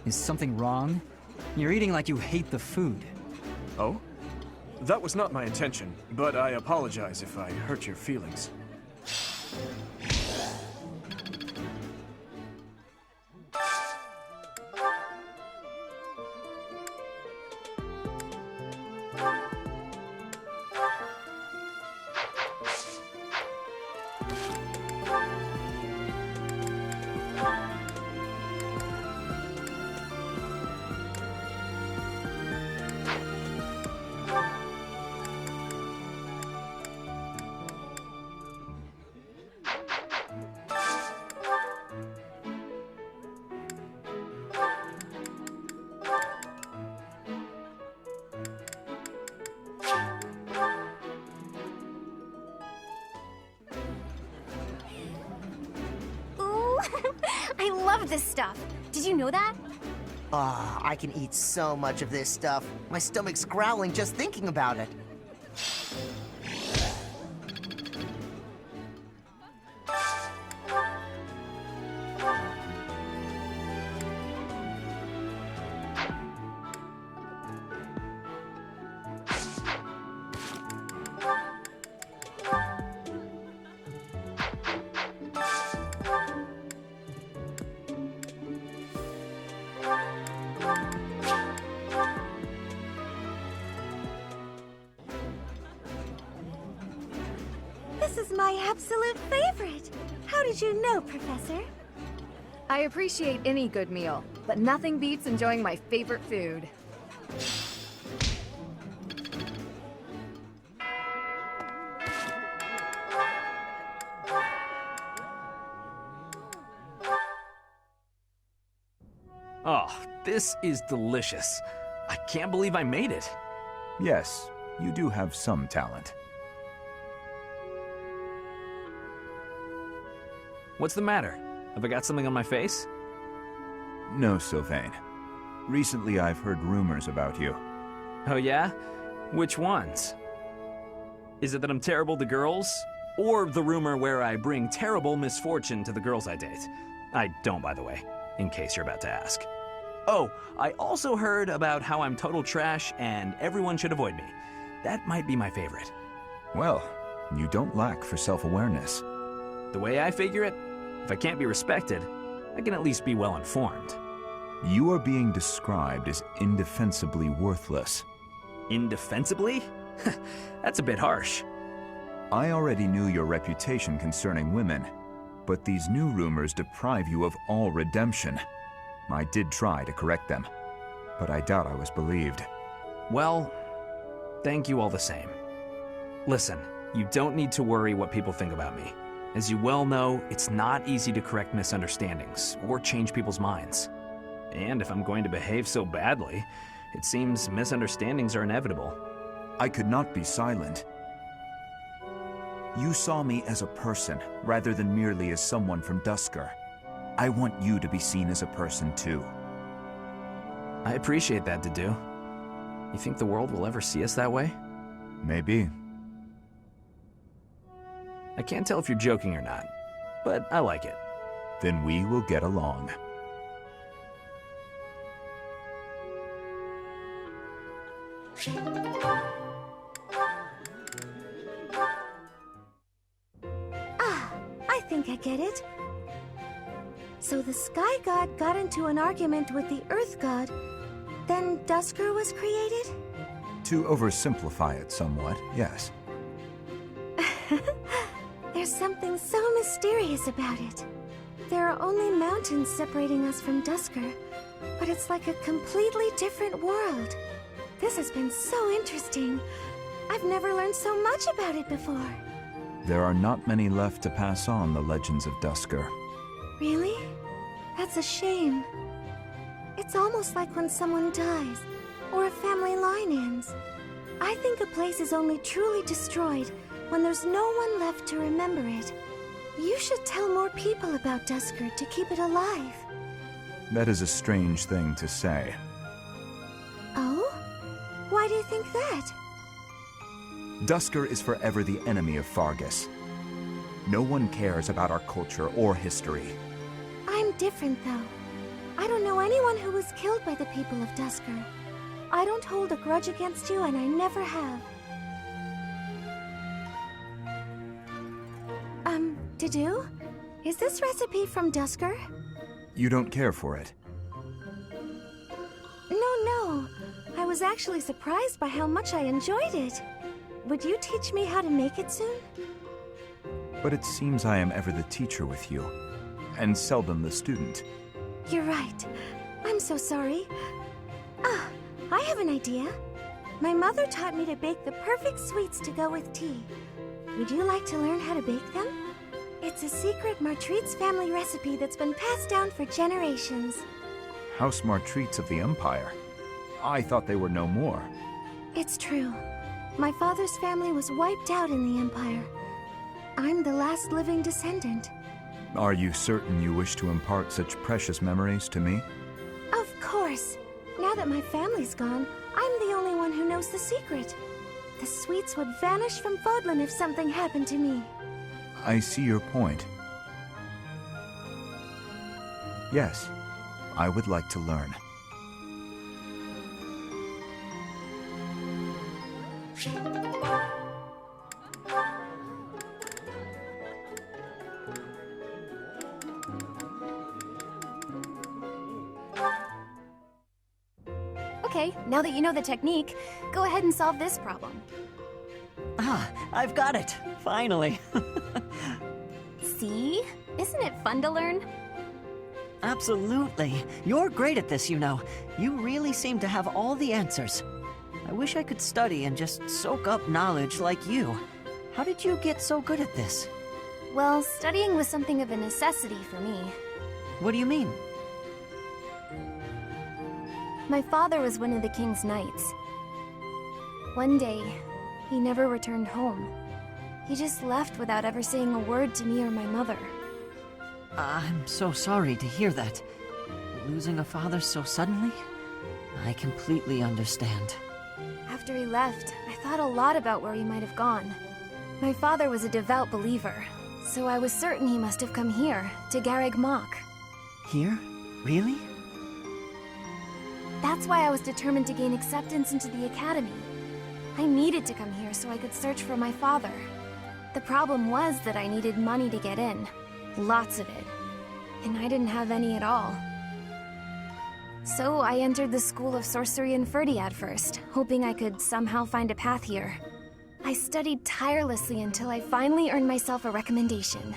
Is something wrong? You're eating like you hate the food. Oh? That was not my intention, but I apologize if I hurt your feelings. Ooh, I love this stuff. Did you know that? Ah, I can eat so much of this stuff. My stomach's growling just thinking about it. my absolute favorite. How did you know, Professor? I appreciate any good meal, but nothing beats enjoying my favorite food. Oh, this is delicious. I can't believe I made it. Yes, you do have some talent. What's the matter? Have I got something on my face? No, Sylvain. Recently I've heard rumors about you. Oh yeah? Which ones? Is it that I'm terrible to girls? Or the rumor where I bring terrible misfortune to the girls I date? I don't, by the way, in case you're about to ask. Oh, I also heard about how I'm total trash and everyone should avoid me. That might be my favorite. Well, you don't lack for self-awareness. The way I figure it, if I can't be respected, I can at least be well informed. You are being described as indefensibly worthless. Indefensibly? That's a bit harsh. I already knew your reputation concerning women, but these new rumors deprive you of all redemption. I did try to correct them, but I doubt I was believed. Well, thank you all the same. Listen, you don't need to worry what people think about me. As you well know, it's not easy to correct misunderstandings or change people's minds. And if I'm going to behave so badly, it seems misunderstandings are inevitable. I could not be silent. You saw me as a person, rather than merely as someone from Dusker. I want you to be seen as a person, too. I appreciate that, Dedu. You think the world will ever see us that way? Maybe. I can't tell if you're joking or not, but I like it. Then we will get along. I think I get it. So the Sky God got into an argument with the Earth God, then Dusker was created? To oversimplify it somewhat, yes. There's something so mysterious about it. There are only mountains separating us from Dusker, but it's like a completely different world. This has been so interesting. I've never learned so much about it before. There are not many left to pass on the legends of Dusker. Really? That's a shame. It's almost like when someone dies, or a family line ends. I think a place is only truly destroyed when there's no one left to remember it. You should tell more people about Dusker to keep it alive. That is a strange thing to say. Oh? Why do you think that? Dusker is forever the enemy of Fargus. No one cares about our culture or history. I'm different, though. I don't know anyone who was killed by the people of Dusker. I don't hold a grudge against you, and I never have. Dedu? Is this recipe from Dusker? You don't care for it? No. I was actually surprised by how much I enjoyed it. Would you teach me how to make it soon? But it seems I am ever the teacher with you, and seldom the student. You're right. I'm so sorry. I have an idea. My mother taught me to bake the perfect sweets to go with tea. Would you like to learn how to bake them? It's a secret Martritz family recipe that's been passed down for generations. House Martritz of the Empire? I thought they were no more. It's true. My father's family was wiped out in the Empire. I'm the last living descendant. Are you certain you wish to impart such precious memories to me? Of course. Now that my family's gone, I'm the only one who knows the secret. The sweets would vanish from Fodlan if something happened to me. I see your point. Yes, I would like to learn. Okay, now that you know the technique, go ahead and solve this problem. Ah, I've got it. Finally. See? Isn't it fun to learn? Absolutely. You're great at this, you know. You really seem to have all the answers. I wish I could study and just soak up knowledge like you. How did you get so good at this? Well, studying was something of a necessity for me. What do you mean? My father was one of the king's knights. One day, he never returned home. He just left without ever saying a word to me or my mother. I'm so sorry to hear that. Losing a father so suddenly? I completely understand. After he left, I thought a lot about where he might have gone. My father was a devout believer, so I was certain he must have come here, to Garreg Mach. Here? Really? That's why I was determined to gain acceptance into the academy. I needed to come here so I could search for my father. The problem was that I needed money to get in. Lots of it. And I didn't have any at all. So I entered the School of Sorcery in Ferdiad first, hoping I could somehow find a path here. I studied tirelessly until I finally earned myself a recommendation.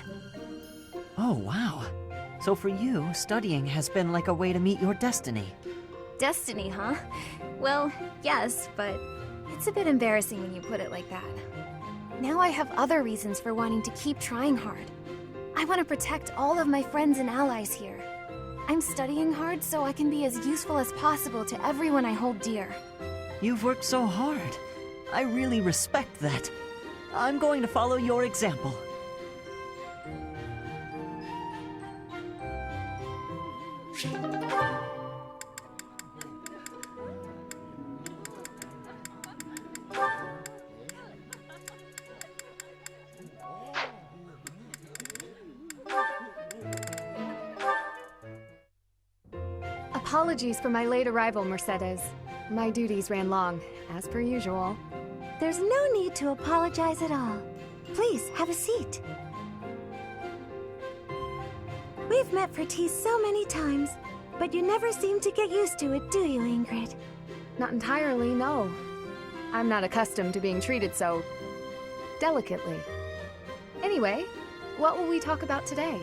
Oh, wow. So for you, studying has been like a way to meet your destiny. Destiny, huh? Well, yes, but it's a bit embarrassing when you put it like that. Now I have other reasons for wanting to keep trying hard. I want to protect all of my friends and allies here. I'm studying hard so I can be as useful as possible to everyone I hold dear. You've worked so hard. I really respect that. I'm going to follow your example. Apologies for my late arrival, Mercedes. My duties ran long, as per usual. There's no need to apologize at all. Please, have a seat. We've met for tea so many times, but you never seem to get used to it, do you, Ingrid? Not entirely, no. I'm not accustomed to being treated so... delicately. Anyway, what will we talk about today?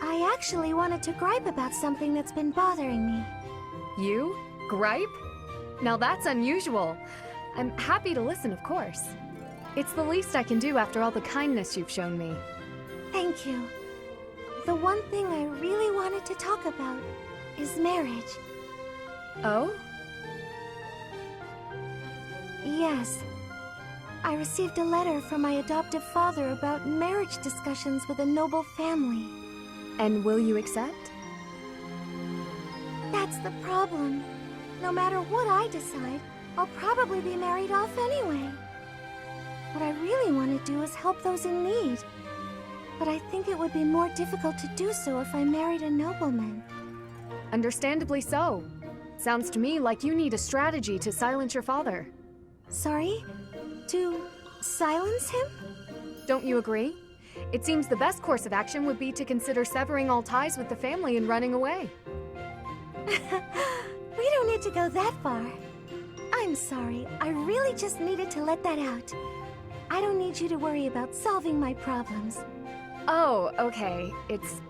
I actually wanted to gripe about something that's been bothering me. You? Gripe? Now that's unusual. I'm happy to listen, of course. It's the least I can do after all the kindness you've shown me. Thank you. The one thing I really wanted to talk about is marriage. Oh? Yes. I received a letter from my adoptive father about marriage discussions with a noble family. And will you accept? That's the problem. No matter what I decide, I'll probably be married off anyway. What I really want to do is help those in need. But I think it would be more difficult to do so if I married a nobleman. Understandably so. Sounds to me like you need a strategy to silence your father. Sorry? To silence him? Don't you agree? It seems the best course of action would be to consider severing all ties with the family and running away. We don't need to go that far. I'm sorry, I really just needed to let that out. I don't need you to worry about solving my problems. Oh, okay. It's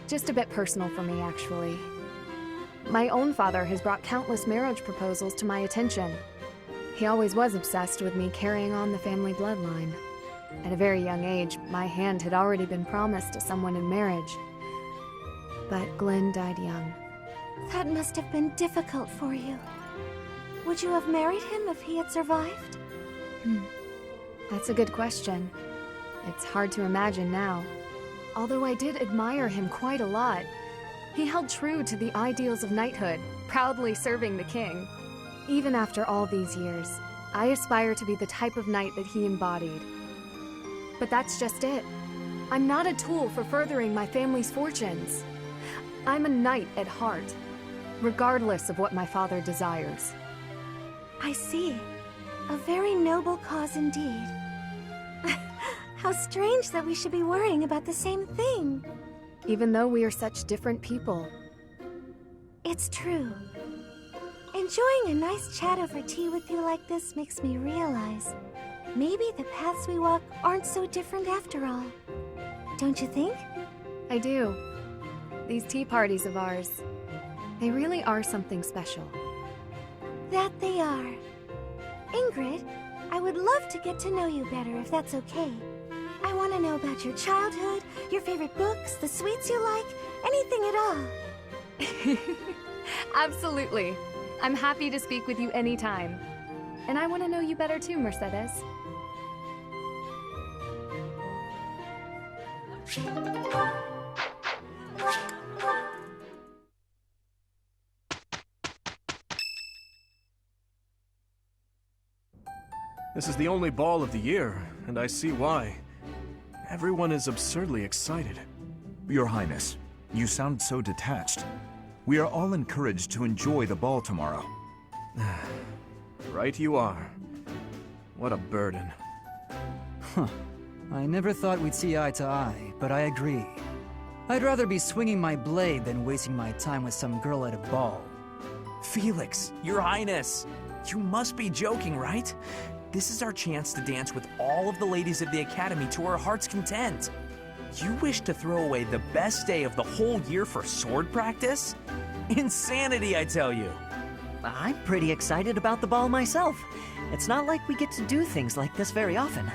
just a bit personal for me, actually. My own father has brought countless marriage proposals to my attention. He always was obsessed with me carrying on the family bloodline. At a very young age, my hand had already been promised to someone in marriage. But Glenn died young. That must have been difficult for you. Would you have married him if he had survived? That's a good question. It's hard to imagine now. Although I did admire him quite a lot. He held true to the ideals of knighthood, proudly serving the king. Even after all these years, I aspire to be the type of knight that he embodied. But that's just it. I'm not a tool for furthering my family's fortunes. I'm a knight at heart, regardless of what my father desires. I see. A very noble cause indeed. How strange that we should be worrying about the same thing. Even though we are such different people. It's true. Enjoying a nice chat over tea with you like this makes me realize maybe the paths we walk aren't so different after all. Don't you think? I do. These tea parties of ours, they really are something special. That they are. Ingrid, I would love to get to know you better if that's okay. I want to know about your childhood, your favorite books, the sweets you like, anything at all. Absolutely. I'm happy to speak with you anytime. And I want to know you better too, Mercedes. This is the only ball of the year, and I see why. Everyone is absurdly excited. Your Highness, you sound so detached. We are all encouraged to enjoy the ball tomorrow. Right you are. What a burden. Huh. I never thought we'd see eye to eye, but I agree. I'd rather be swinging my blade than wasting my time with some girl at a ball. Felix, Your Highness, you must be joking, right? This is our chance to dance with all of the ladies of the Academy to our heart's content. You wish to throw away the best day of the whole year for sword practice? Insanity, I tell you. I'm pretty excited about the ball myself. It's not like we get to do things like this very often.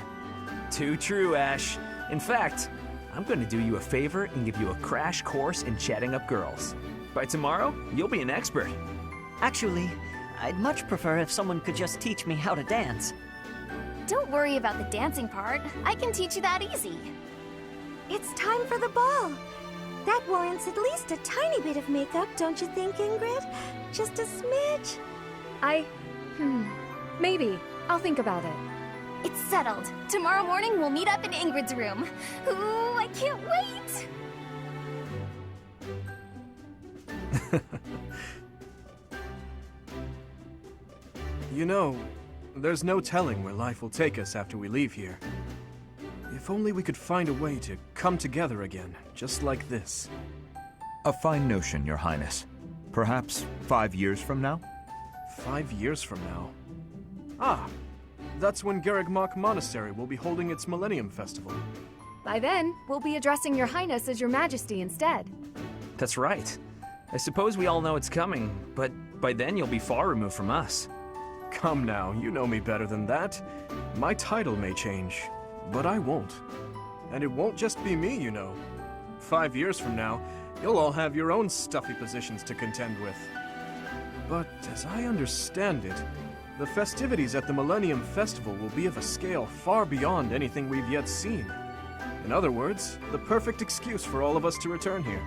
Too true, Ash. In fact, I'm going to do you a favor and give you a crash course in chatting up girls. By tomorrow, you'll be an expert. Actually, I'd much prefer if someone could just teach me how to dance. Don't worry about the dancing part. I can teach you that easy. It's time for the ball. That warrants at least a tiny bit of makeup, don't you think, Ingrid? Just a smidge. Maybe. I'll think about it. It's settled. Tomorrow morning we'll meet up in Ingrid's room. Ooh, I can't wait! You know, there's no telling where life will take us after we leave here. If only we could find a way to come together again, just like this. A fine notion, Your Highness. Perhaps 5 years from now? 5 years from now? Ah, that's when Garrigmach Monastery will be holding its Millennium Festival. By then, we'll be addressing Your Highness as Your Majesty instead. That's right. I suppose we all know it's coming, but by then you'll be far removed from us. Come now, you know me better than that. My title may change, but I won't. And it won't just be me, you know. 5 years from now, you'll all have your own stuffy positions to contend with. But as I understand it, the festivities at the Millennium Festival will be of a scale far beyond anything we've yet seen. In other words, the perfect excuse for all of us to return here.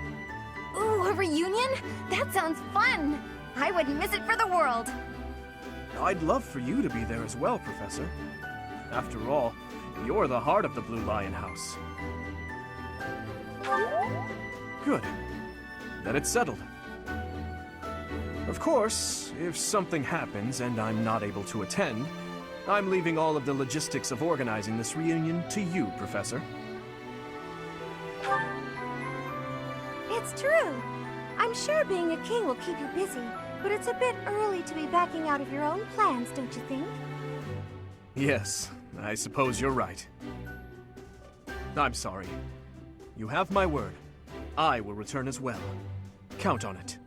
Ooh, a reunion? That sounds fun! I wouldn't miss it for the world! I'd love for you to be there as well, Professor. After all, you're the heart of the Blue Lion House. Good. Then it's settled. Of course, if something happens and I'm not able to attend, I'm leaving all of the logistics of organizing this reunion to you, Professor. It's true. I'm sure being a king will keep you busy, but it's a bit early to be backing out of your own plans, don't you think? Yes, I suppose you're right. I'm sorry. You have my word. I will return as well. Count on it.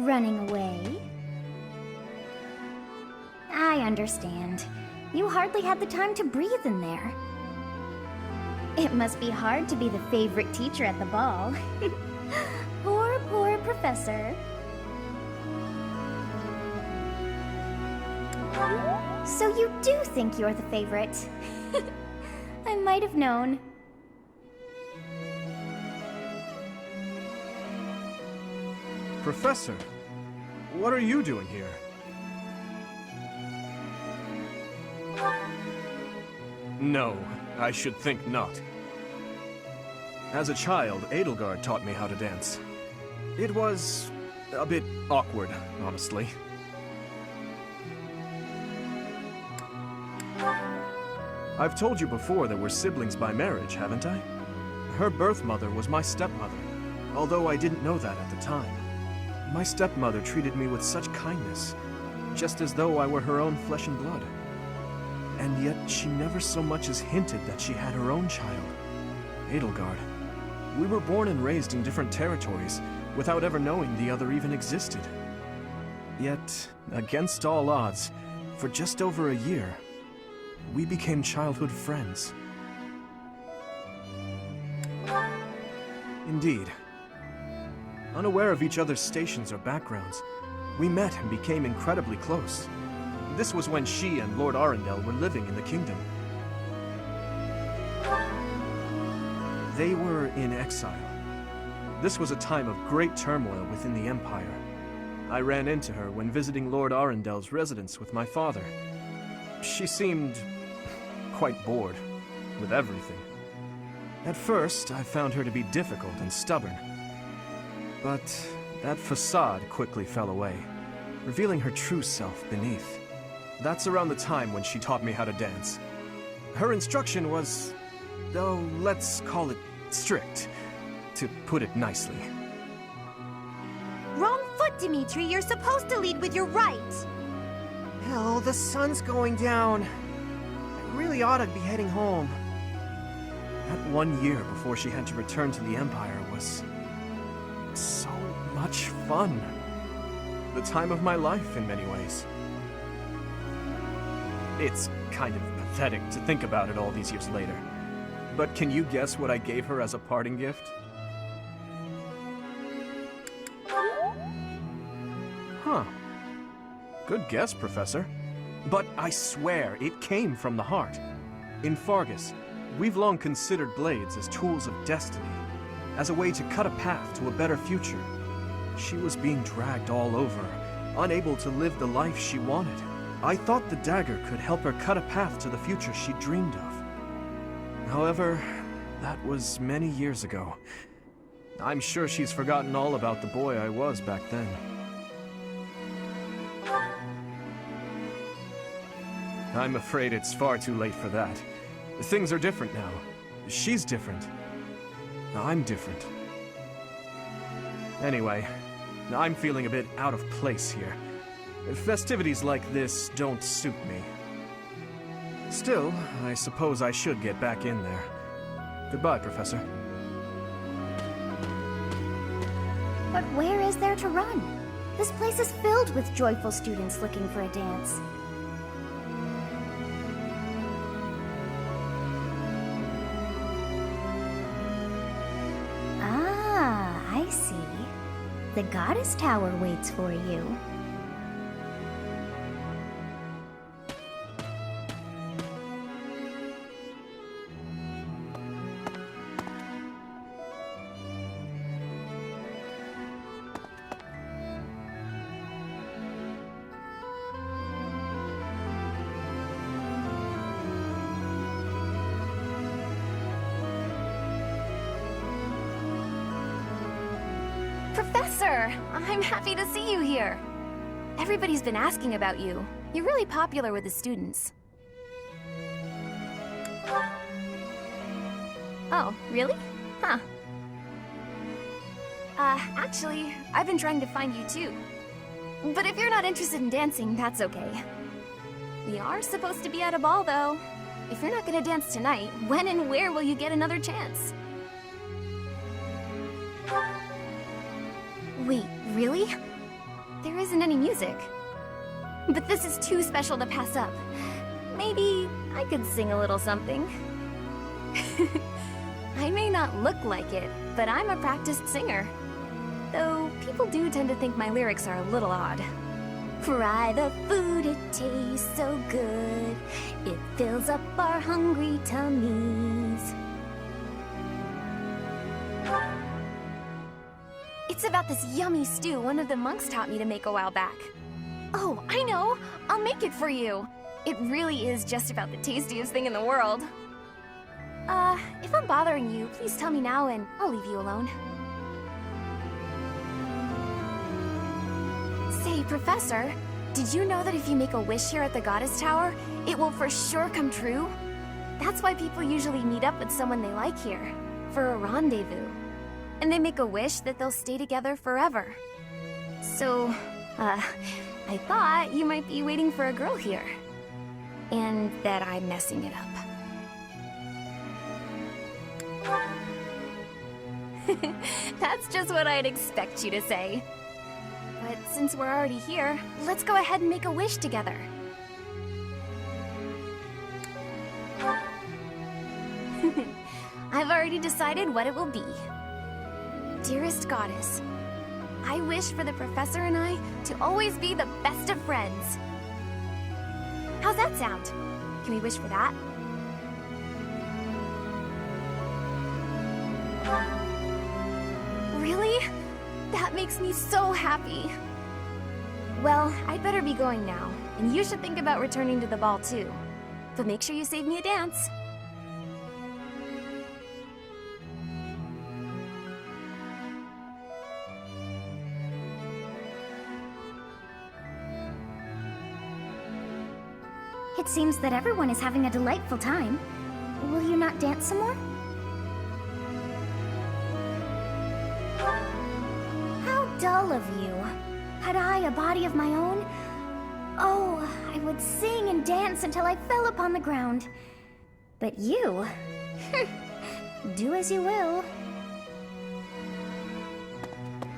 Running away? I understand. You hardly had the time to breathe in there. It must be hard to be the favorite teacher at the ball. Poor professor. So you do think you're the favorite? I might have known. Professor, what are you doing here? No, I should think not. As a child, Edelgard taught me how to dance. It was a bit awkward, honestly. I've told you before that we're siblings by marriage, haven't I? Her birth mother was my stepmother, although I didn't know that at the time. My stepmother treated me with such kindness, just as though I were her own flesh and blood. And yet she never so much as hinted that she had her own child, Edelgard. We were born and raised in different territories, without ever knowing the other even existed. Yet, against all odds, for just over a year, we became childhood friends. Indeed. Unaware of each other's stations or backgrounds, we met and became incredibly close. This was when she and Lord Arundel were living in the kingdom. They were in exile. This was a time of great turmoil within the Empire. I ran into her when visiting Lord Arundel's residence with my father. She seemed quite bored with everything. At first, I found her to be difficult and stubborn. But that facade quickly fell away, revealing her true self beneath. That's around the time when she taught me how to dance. Her instruction was, oh, let's call it strict, to put it nicely. Wrong foot, Dimitri. You're supposed to lead with your right. Hell, the sun's going down. I really ought to be heading home. That 1 year before she had to return to the Empire was so much fun. The time of my life in many ways. It's kind of pathetic to think about it all these years later. But can you guess what I gave her as a parting gift? Huh. Good guess, Professor. But I swear, it came from the heart. In Fargus, we've long considered blades as tools of destiny, as a way to cut a path to a better future. She was being dragged all over, unable to live the life she wanted. I thought the dagger could help her cut a path to the future she dreamed of. However, that was many years ago. I'm sure she's forgotten all about the boy I was back then. I'm afraid it's far too late for that. Things are different now. She's different. I'm different. Anyway, I'm feeling a bit out of place here. Festivities like this don't suit me. Still, I suppose I should get back in there. Goodbye, Professor. But where is there to run? This place is filled with joyful students looking for a dance. Ah, I see. The Goddess Tower waits for you. Professor! I'm happy to see you here. Everybody's been asking about you. You're really popular with the students. Oh, really? Huh. Actually, I've been trying to find you too. But if you're not interested in dancing, that's okay. We are supposed to be at a ball, though. If you're not gonna dance tonight, when and where will you get another chance? Wait, really? there isn't any music. But this is too special to pass up. Maybe I could sing a little something. I may not look like it, but I'm a practiced singer. Though people do tend to think my lyrics are a little odd. Fry the food, it tastes so good. It fills up our hungry tummies. It's about this yummy stew one of the monks taught me to make a while back. Oh, I know! I'll make it for you! It really is just about the tastiest thing in the world. If I'm bothering you, please tell me now and I'll leave you alone. Say, Professor, did you know that if you make a wish here at the Goddess Tower, it will for sure come true? That's why people usually meet up with someone they like here, for a rendezvous. And they make a wish that they'll stay together forever. So, I thought you might be waiting for a girl here. And that I'm messing it up. That's just what I'd expect you to say. But since we're already here, let's go ahead and make a wish together. I've already decided what it will be. Dearest Goddess, I wish for the Professor and I to always be the best of friends. How's that sound? Can we wish for that? Really? That makes me so happy. Well, I'd better be going now, and you should think about returning to the ball too. But make sure you save me a dance. It seems that everyone is having a delightful time. Will you not dance some more? How dull of you. Had I a body of my own? Oh, I would sing and dance until I fell upon the ground. But you... do as you will.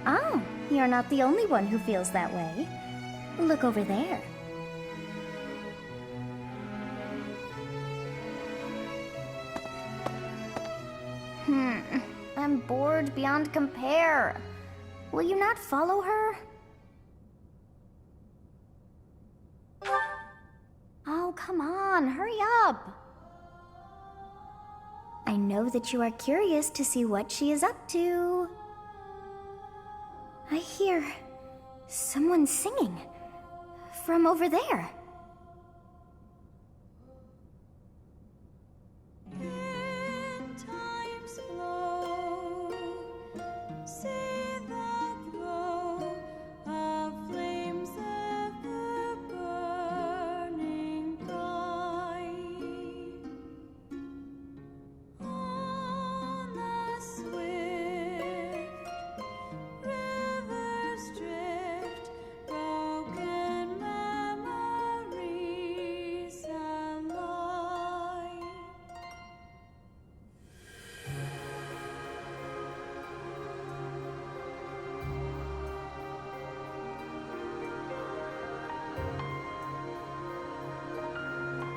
Oh, you're not the only one who feels that way. Look over there. I'm bored beyond compare. Will you not follow her? Oh, come on, hurry up. I know that you are curious to see what she is up to. I hear someone singing from over there.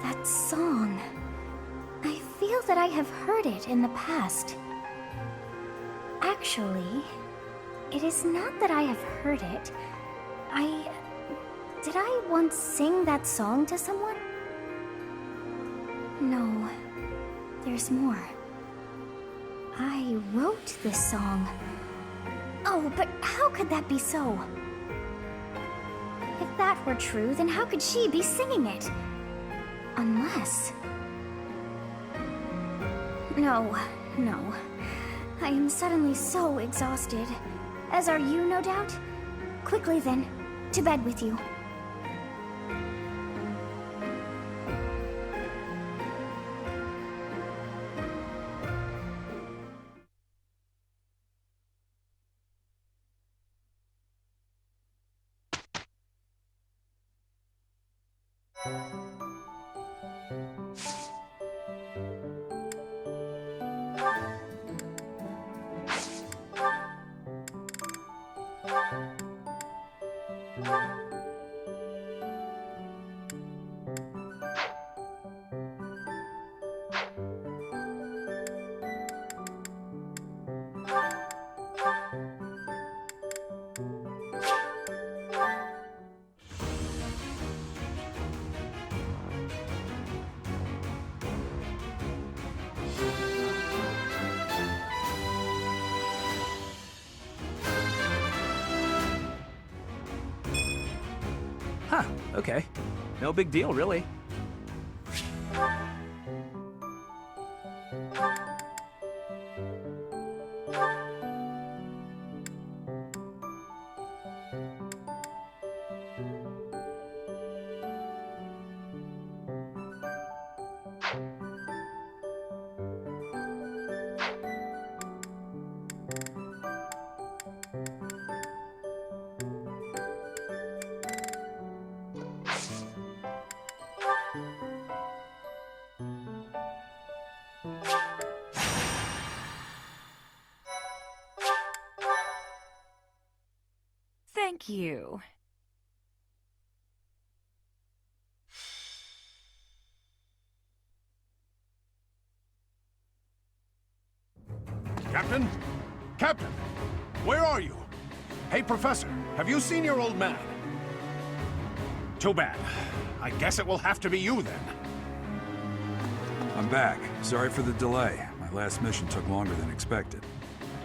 That song. I feel that I have heard it in the past. Actually, it is not that I have heard it. Did I once sing that song to someone? No, there's more. I wrote this song. Oh, but how could that be so? If that were true, then how could she be singing it? Unless... No. I am suddenly so exhausted. As are you, no doubt? Quickly then, to bed with you. Okay. No big deal, really. Thank you. Captain? Captain! Where are you? Hey, Professor, have you seen your old man? Too bad. I guess it will have to be you, then. I'm back. Sorry for the delay. My last mission took longer than expected.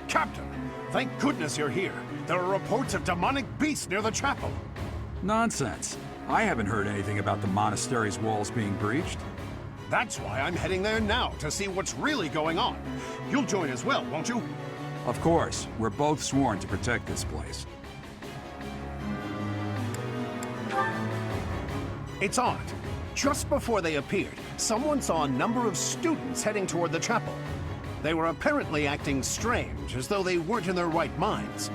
Captain! Thank goodness you're here. There are reports of demonic beasts near the chapel. Nonsense. I haven't heard anything about the monastery's walls being breached. That's why I'm heading there now, to see what's really going on. You'll join as well, won't you? Of course. We're both sworn to protect this place. It's odd. Just before they appeared, someone saw a number of students heading toward the chapel. They were apparently acting strange, as though they weren't in their right minds.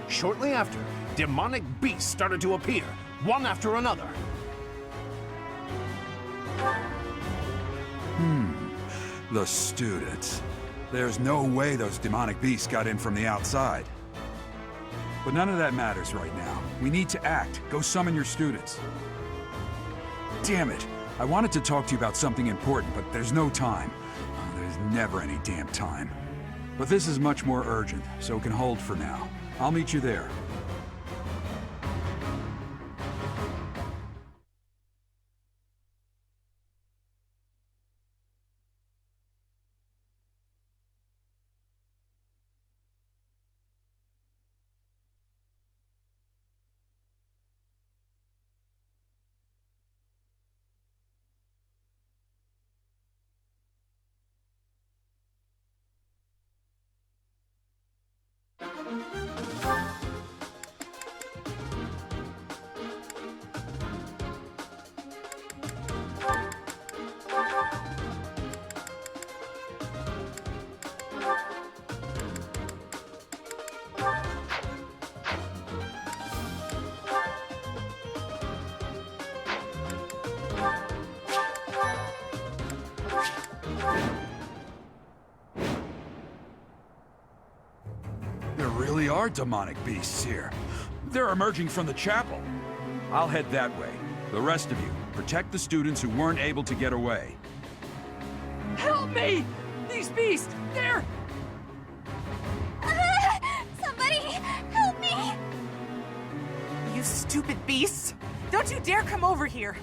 Shortly after, demonic beasts started to appear, one after another. The students. There's no way those demonic beasts got in from the outside. But none of that matters right now. We need to act. Go summon your students. Damn it. I wanted to talk to you about something important, but there's no time. Oh, there's never any damn time. But this is much more urgent, so it can hold for now. I'll meet you there. There really are demonic beasts here. They're emerging from the chapel. I'll head that way. The rest of you, protect the students who weren't able to get away. Help me! These beasts, they're... Somebody, help me! You stupid beasts! Don't you dare come over here!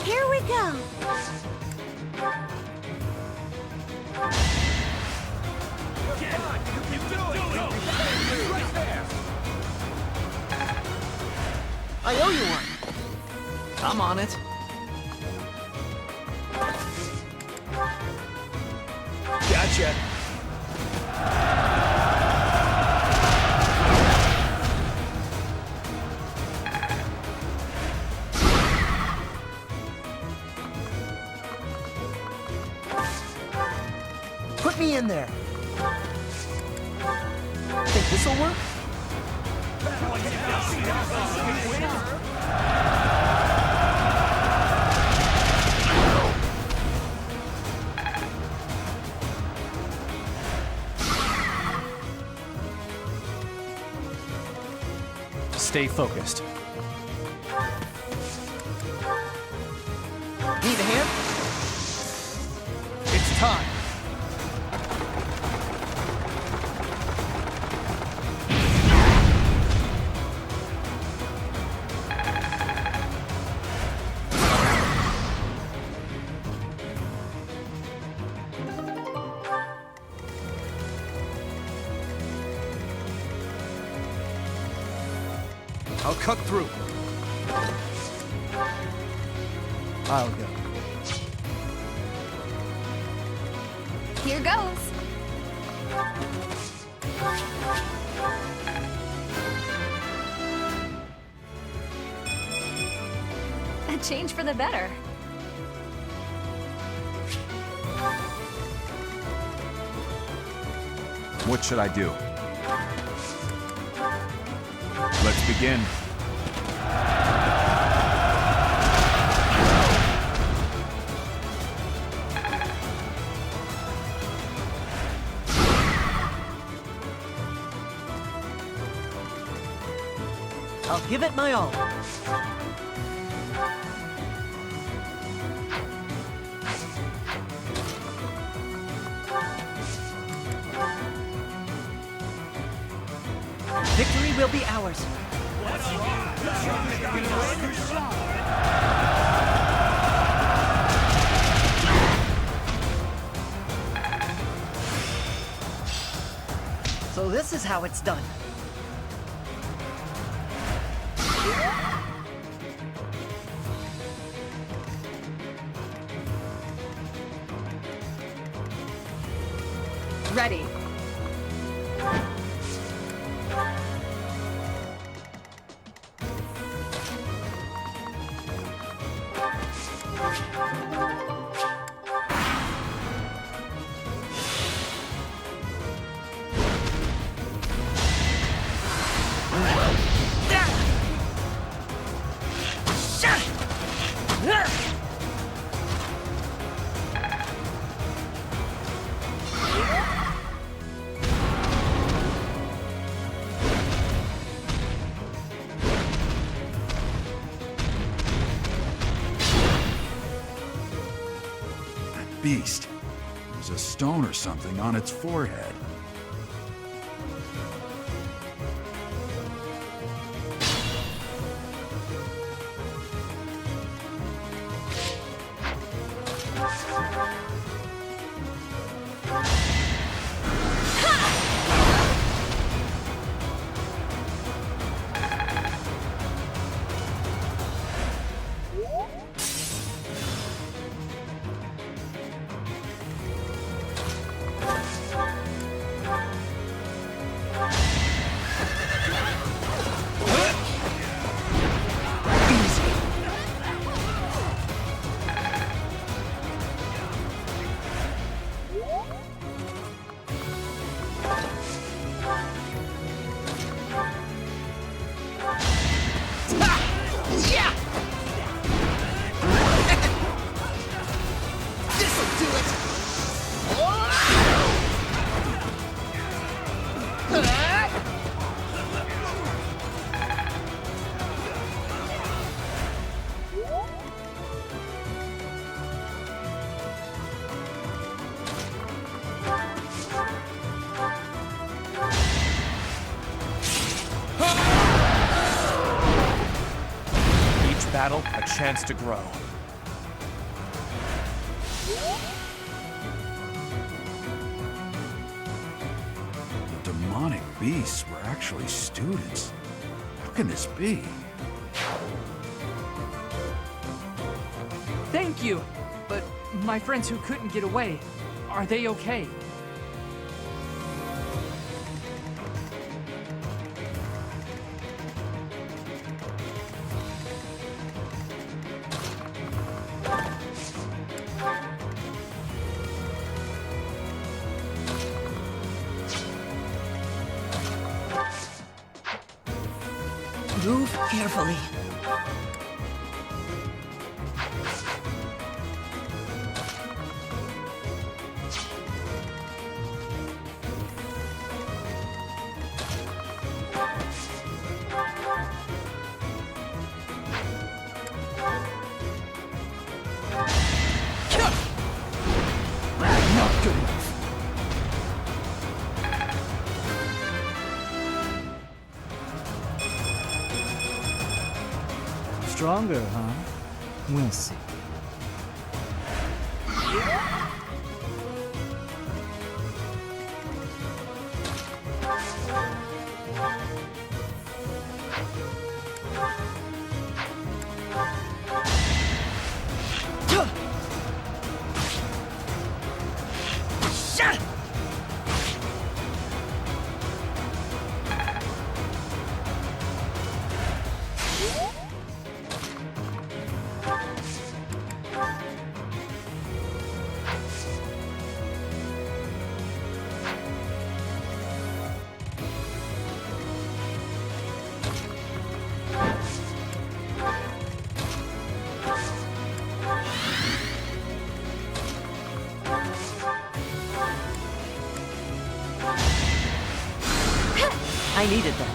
Here we go! I owe you one. I'm on it. Gotcha. Put me in there. Think this'll work? Stay focused. Need a hand? It's time. I'll cut through. I'll go. Here goes. A change for the better. What should I do? Let's begin. I'll give it my all. Victory will be ours. So this is how it's done. Ready. Beast. There's a stone or something on its forehead. Battle, a chance to grow. The demonic beasts were actually students. How can this be? Thank you! But my friends who couldn't get away, are they okay? Move carefully. Not good enough. Stronger, huh? We'll see. I needed them.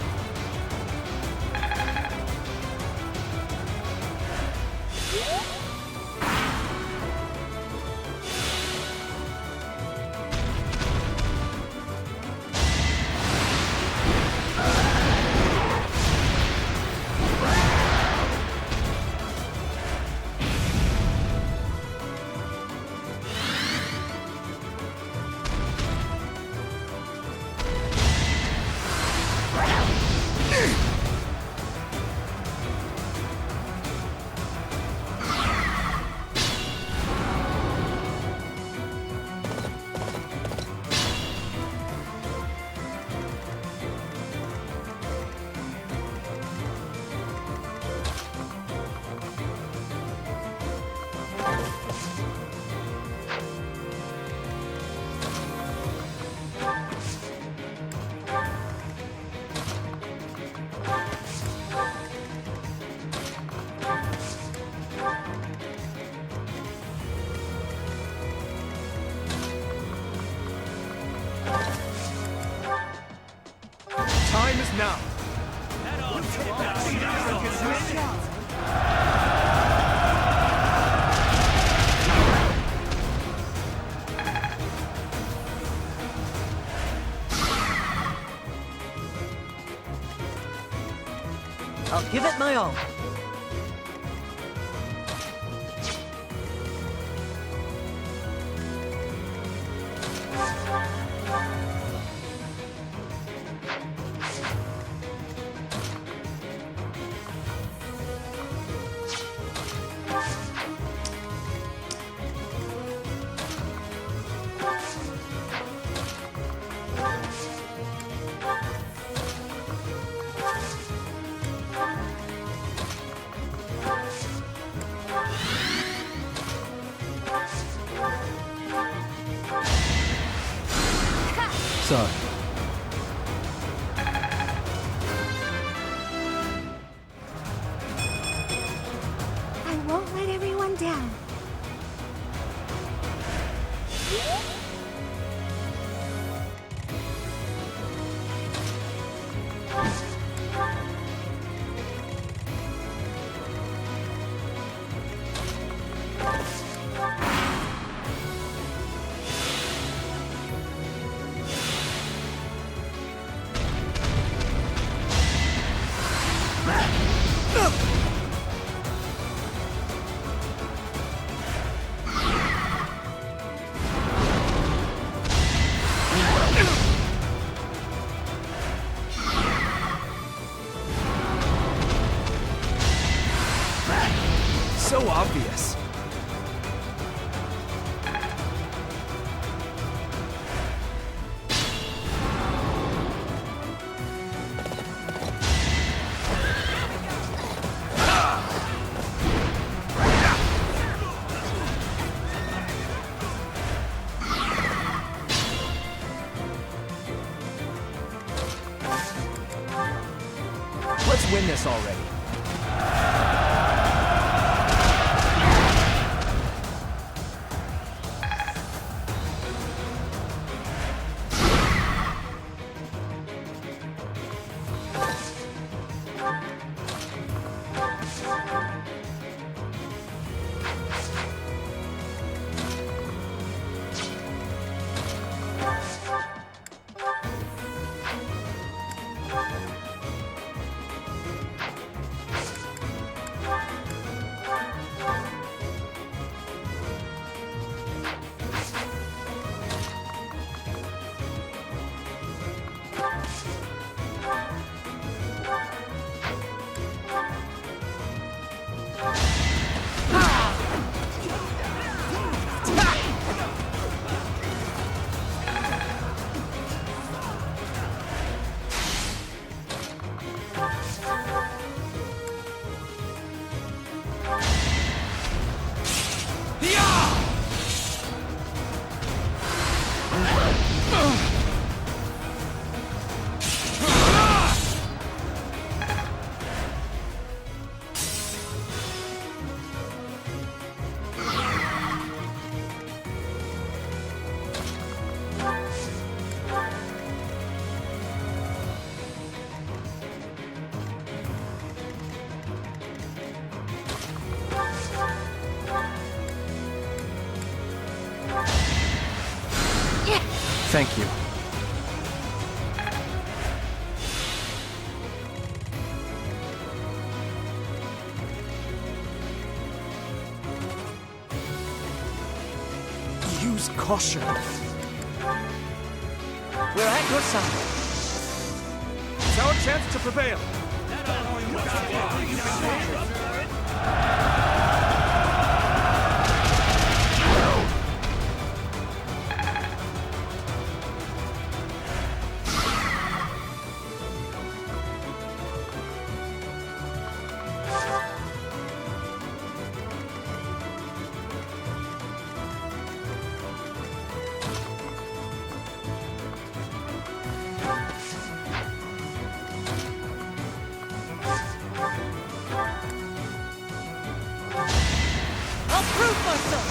Time is now. I'll give it my all. Sorry. I won't let everyone down. So obvious. Let's win this already. Thank you. Use caution. We're at your side. It's our chance to prevail. I'll prove myself!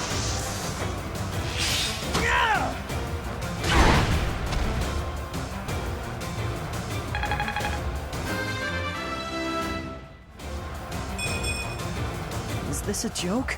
Is this a joke?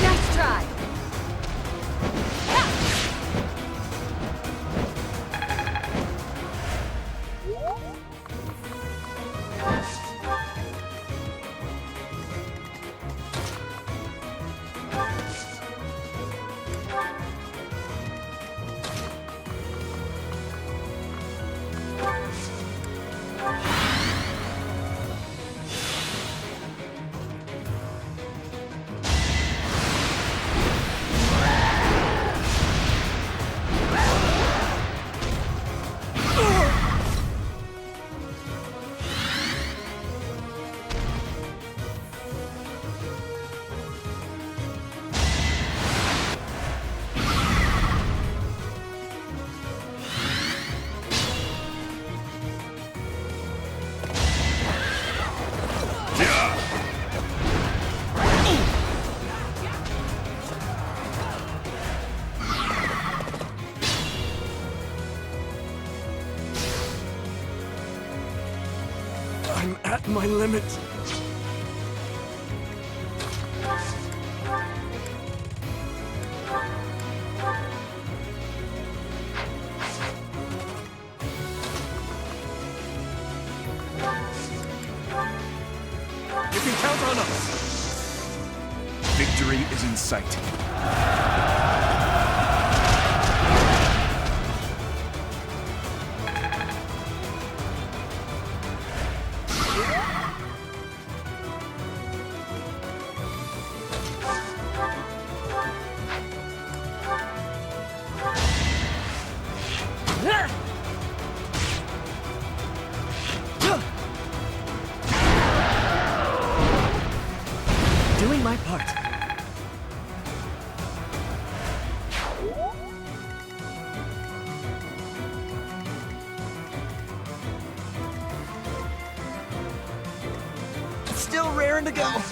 Nice try! I'm at my limit. You can count on us. Victory is in sight. Doing my part. Still raring to go.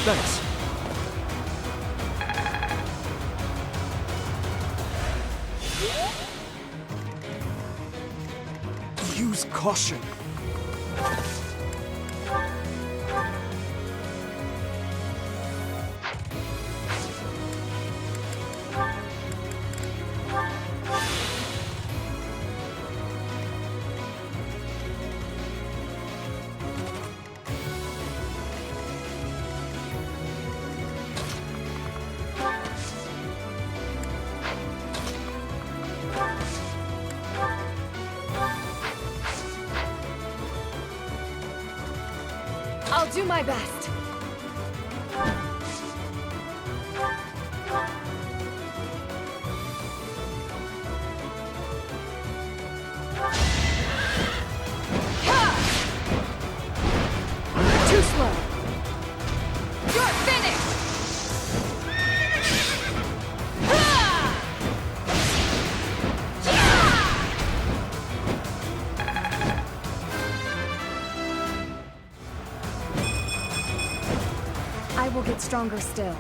Thanks. Use caution. I'll do my best. Too slow. You're finished! I will get stronger still.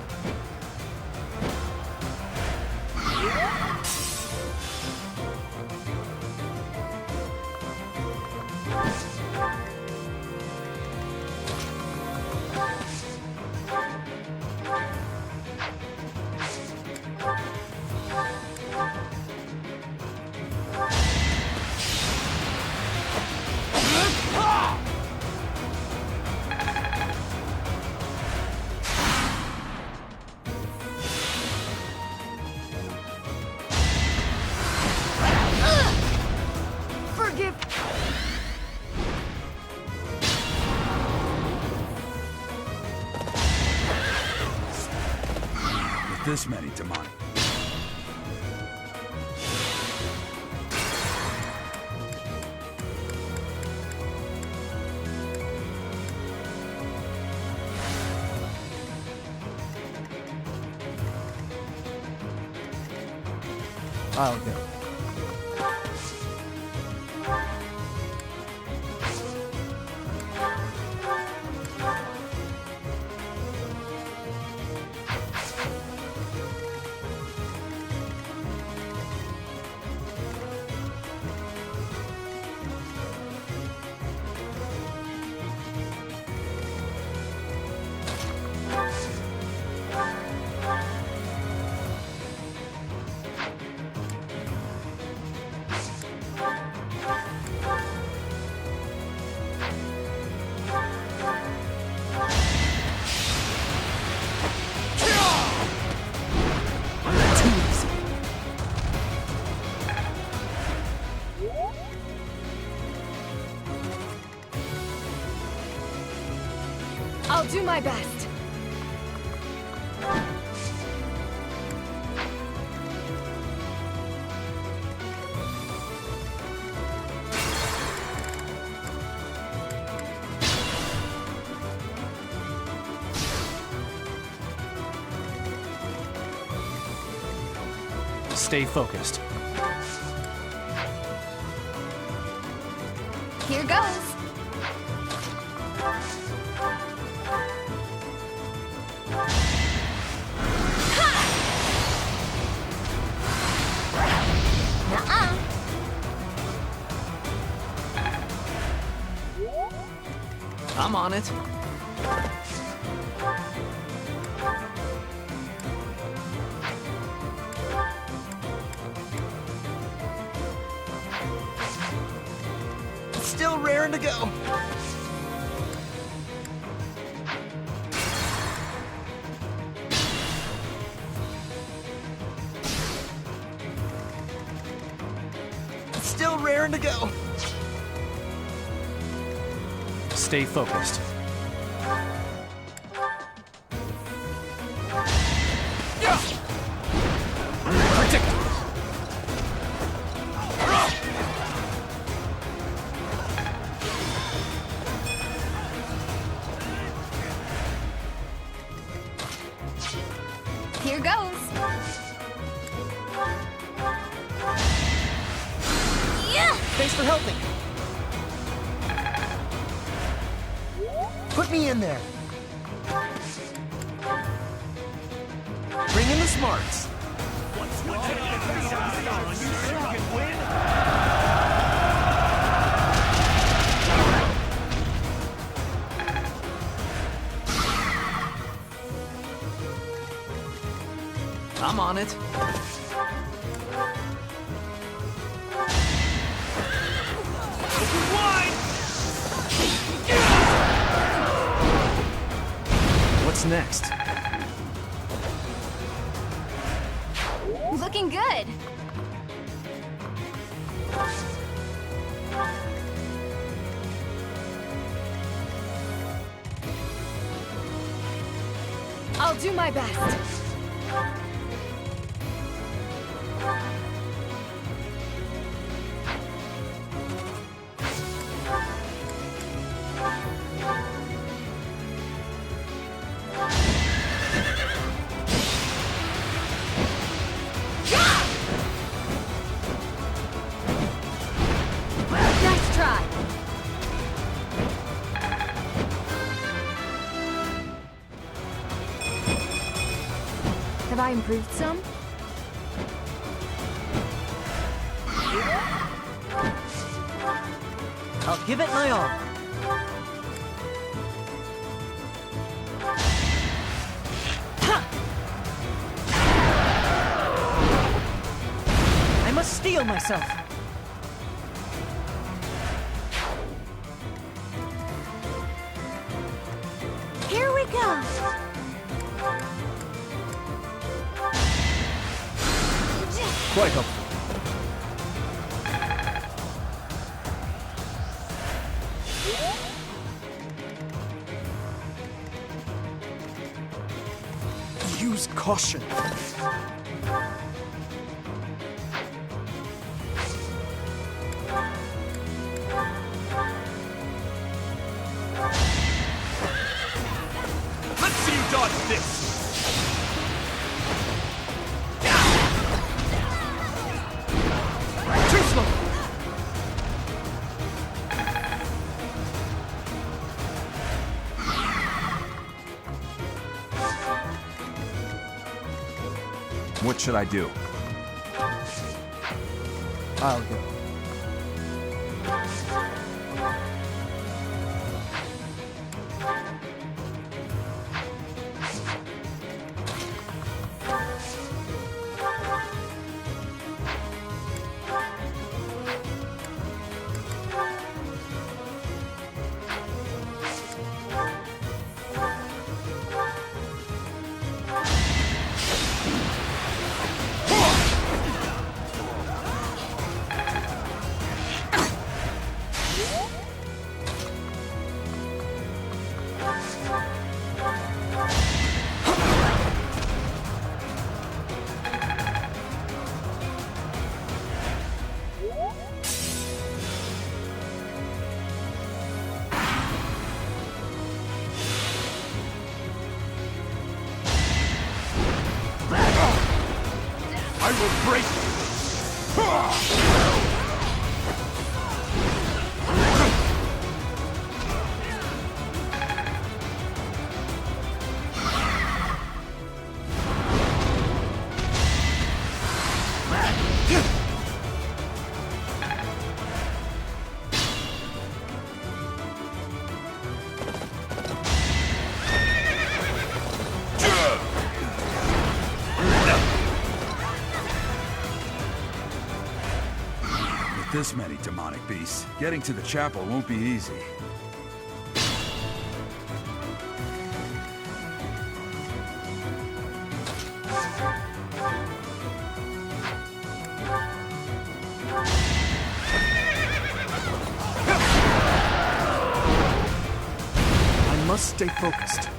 Forgive. With this many demonic. I'll go. I'll do my best. Stay focused. Here goes. I'm on it. Still raring to go. Still raring to go. Stay focused. Here goes. Thanks for helping. me in there. Bring in the smarts. I'm on it. What's next? Looking good. I'll do my best. Nice try. Have I improved some? I'll give it my all. I must steel myself. Here we go. Quite helpful. Use caution. Let's see you dodge this! Too slow. What should I do? I'll go. I will break This many demonic beasts. Getting to the chapel won't be easy. I must stay focused.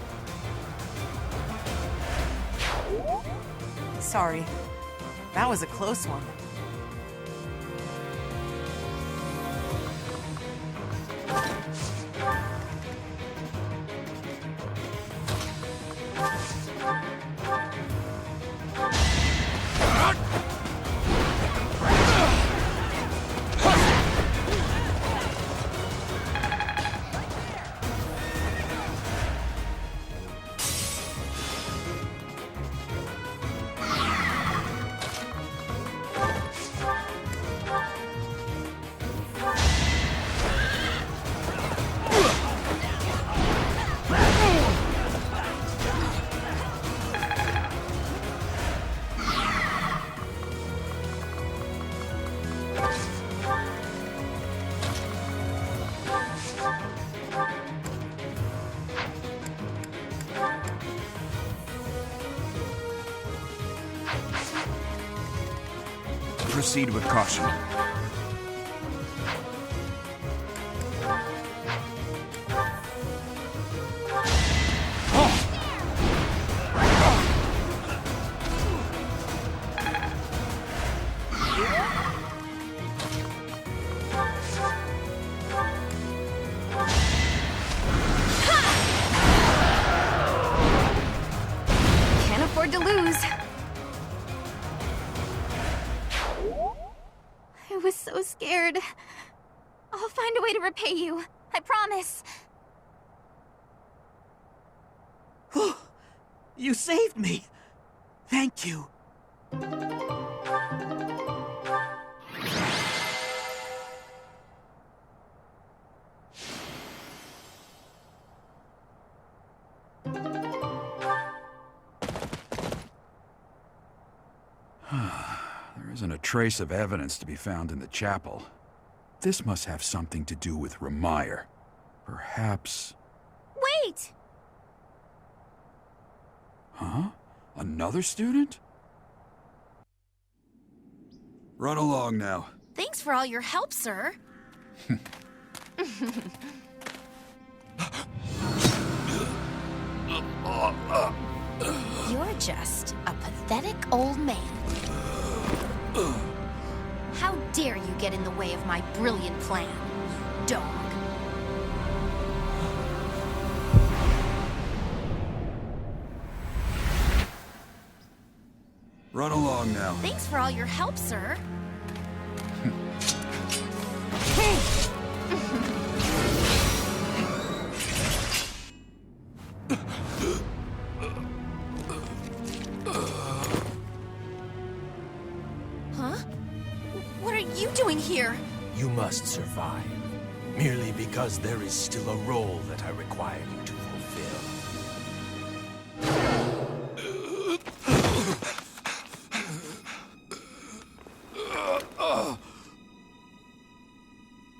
Sorry. That was a close one. Proceed with caution. Can't afford to lose. I was so scared. I'll find a way to repay you. I promise. You saved me! Thank you. There isn't a trace of evidence to be found in the chapel. This must have something to do with Remire. Perhaps... Wait! Huh? Another student? Run along now. Thanks for all your help, sir. You're just a pathetic old man. How dare you get in the way of my brilliant plan, dog? Run along now. Thanks for all your help, sir. Huh? What are you doing here? You must survive, merely because there is still a role that I require you to fulfill.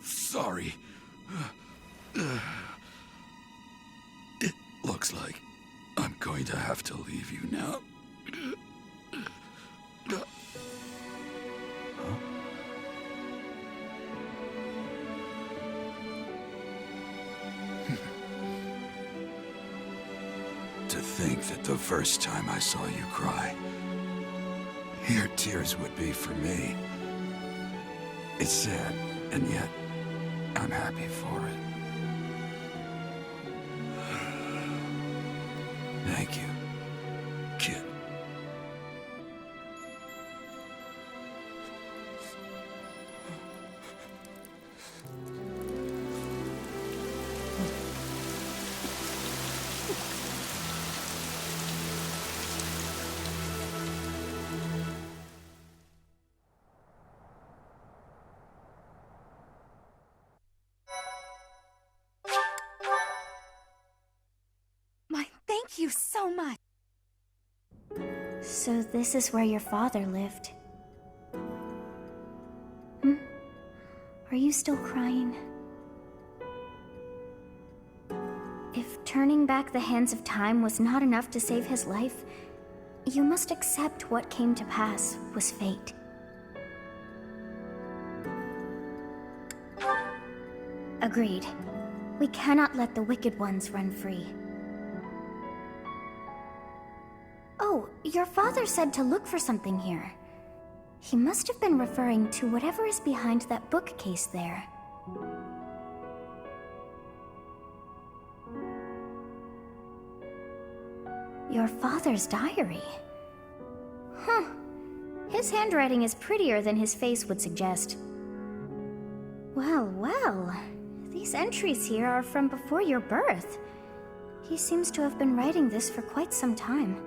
Sorry. It looks like I'm going to have to leave you now. To think that the first time I saw you cry, your tears would be for me. It's sad, and yet I'm happy for it. Thank you, kid. Thank you so much. So this is where your father lived. Are you still crying? If turning back the hands of time was not enough to save his life, you must accept what came to pass was fate. Agreed. We cannot let the wicked ones run free. Oh, your father said to look for something here. He must have been referring to whatever is behind that bookcase there. Your father's diary. Huh. His handwriting is prettier than his face would suggest. Well, well. These entries here are from before your birth. He seems to have been writing this for quite some time.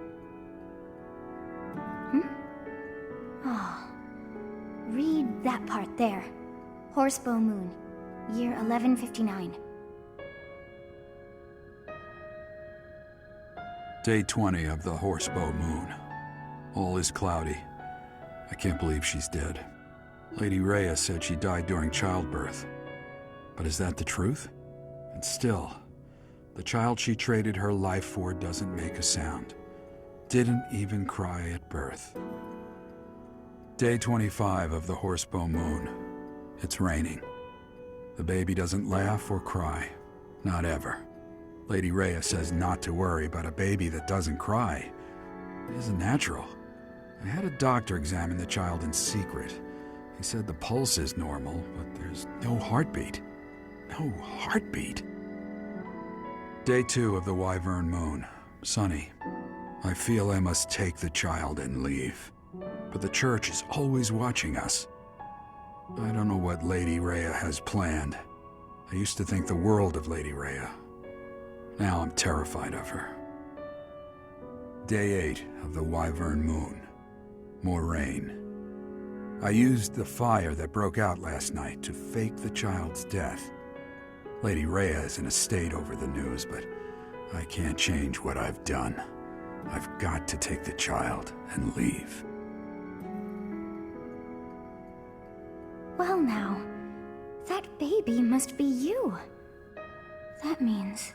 Read that part there. Horsebow Moon, year 1159. Day 20 of the Horsebow Moon. All is cloudy. I can't believe she's dead. Lady Rhea said she died during childbirth. But is that the truth? And still, the child she traded her life for doesn't make a sound. Didn't even cry at birth. Day 25 of the Horsebow Moon. It's raining. The baby doesn't laugh or cry. Not ever. Lady Rhea says not to worry, but a baby that doesn't cry isn't natural. I had a doctor examine the child in secret. He said the pulse is normal, but there's no heartbeat. No heartbeat. Day 2 of the Wyvern Moon. Sunny. I feel I must take the child and leave. But the church is always watching us. I don't know what Lady Rhea has planned. I used to think the world of Lady Rhea. Now I'm terrified of her. Day 8 of the Wyvern Moon. More rain. I used the fire that broke out last night to fake the child's death. Lady Rhea is in a state over the news, but I can't change what I've done. I've got to take the child and leave. Well now, that baby must be you. That means...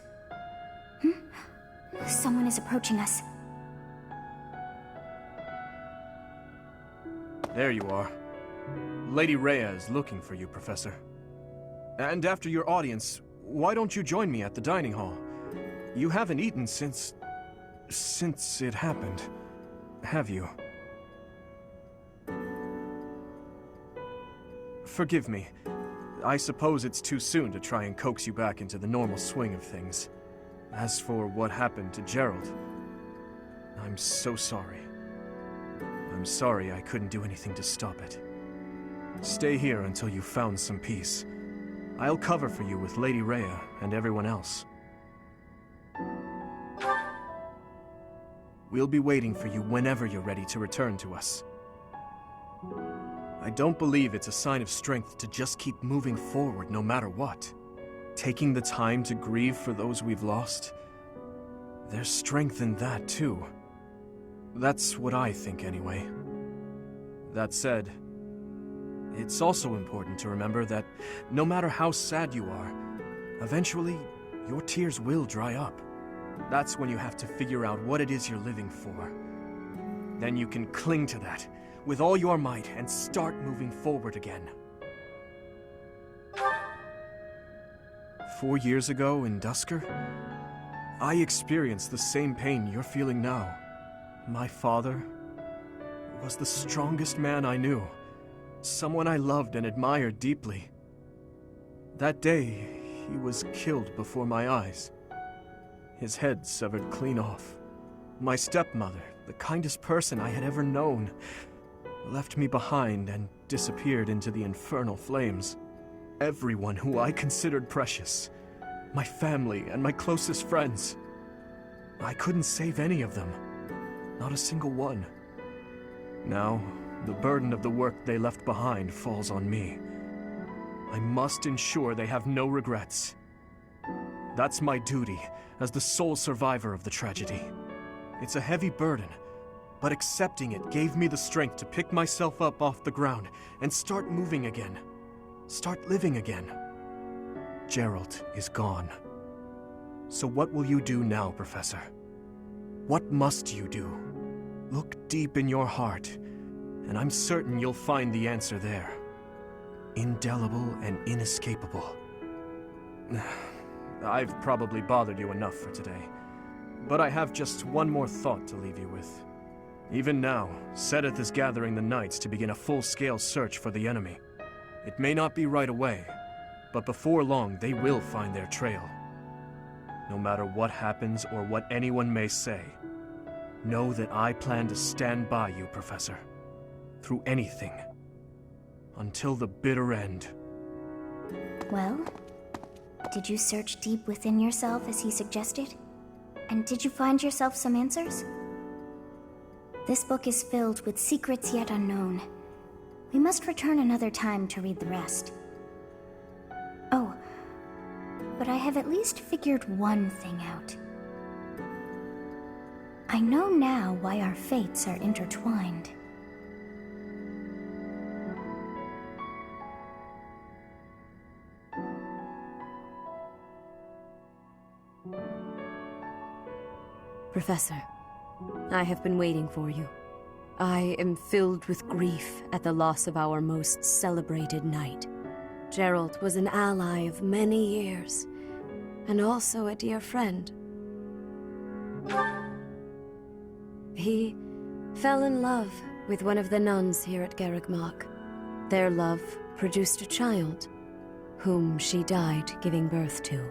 Someone is approaching us. There you are. Lady Rhea is looking for you, Professor. And after your audience, why don't you join me at the dining hall? You haven't eaten since it happened, have you? Forgive me. I suppose it's too soon to try and coax you back into the normal swing of things. As for what happened to Gerald, I'm so sorry. I'm sorry I couldn't do anything to stop it. Stay here until you've found some peace. I'll cover for you with Lady Rhea and everyone else. We'll be waiting for you whenever you're ready to return to us. I don't believe it's a sign of strength to just keep moving forward no matter what. Taking the time to grieve for those we've lost, there's strength in that too. That's what I think anyway. That said, it's also important to remember that no matter how sad you are, eventually your tears will dry up. That's when you have to figure out what it is you're living for. Then you can cling to that with all your might and start moving forward again. 4 years ago in Dusker, I experienced the same pain you're feeling now. My father was the strongest man I knew, someone I loved and admired deeply. That day, he was killed before my eyes. His head severed clean off. My stepmother, the kindest person I had ever known, left me behind and disappeared into the infernal flames. Everyone who I considered precious, my family and my closest friends, I couldn't save any of them, not a single one. Now, the burden of the work they left behind falls on me. I must ensure they have no regrets. That's my duty as the sole survivor of the tragedy. It's a heavy burden, but accepting it gave me the strength to pick myself up off the ground and start moving again. Start living again. Gerald is gone. So what will you do now, Professor? What must you do? Look deep in your heart, and I'm certain you'll find the answer there. Indelible and inescapable. I've probably bothered you enough for today, but I have just one more thought to leave you with. Even now, Seth is gathering the knights to begin a full-scale search for the enemy. It may not be right away, but before long they will find their trail. No matter what happens or what anyone may say, know that I plan to stand by you, Professor. Through anything. Until the bitter end. Well, did you search deep within yourself as he suggested? And did you find yourself some answers? This book is filled with secrets yet unknown. We must return another time to read the rest. Oh, but I have at least figured one thing out. I know now why our fates are intertwined. Professor, I have been waiting for you. I am filled with grief at the loss of our most celebrated knight. Gerald was an ally of many years, and also a dear friend. He fell in love with one of the nuns here at Garrigmach. Their love produced a child, whom she died giving birth to.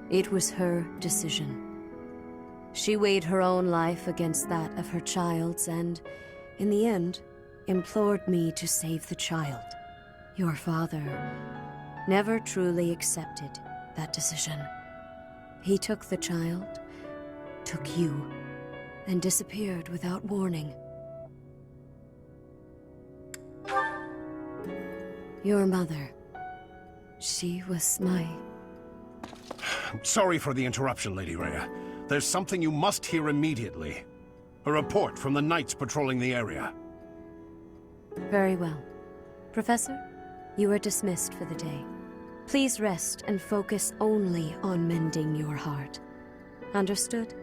It was her decision. She weighed her own life against that of her child's and, in the end, implored me to save the child. Your father never truly accepted that decision. He took the child, took you, and disappeared without warning. Your mother, she was my... Sorry for the interruption, Lady Rhea. There's something you must hear immediately. A report from the knights patrolling the area. Very well. Professor, you are dismissed for the day. Please rest and focus only on mending your heart. Understood?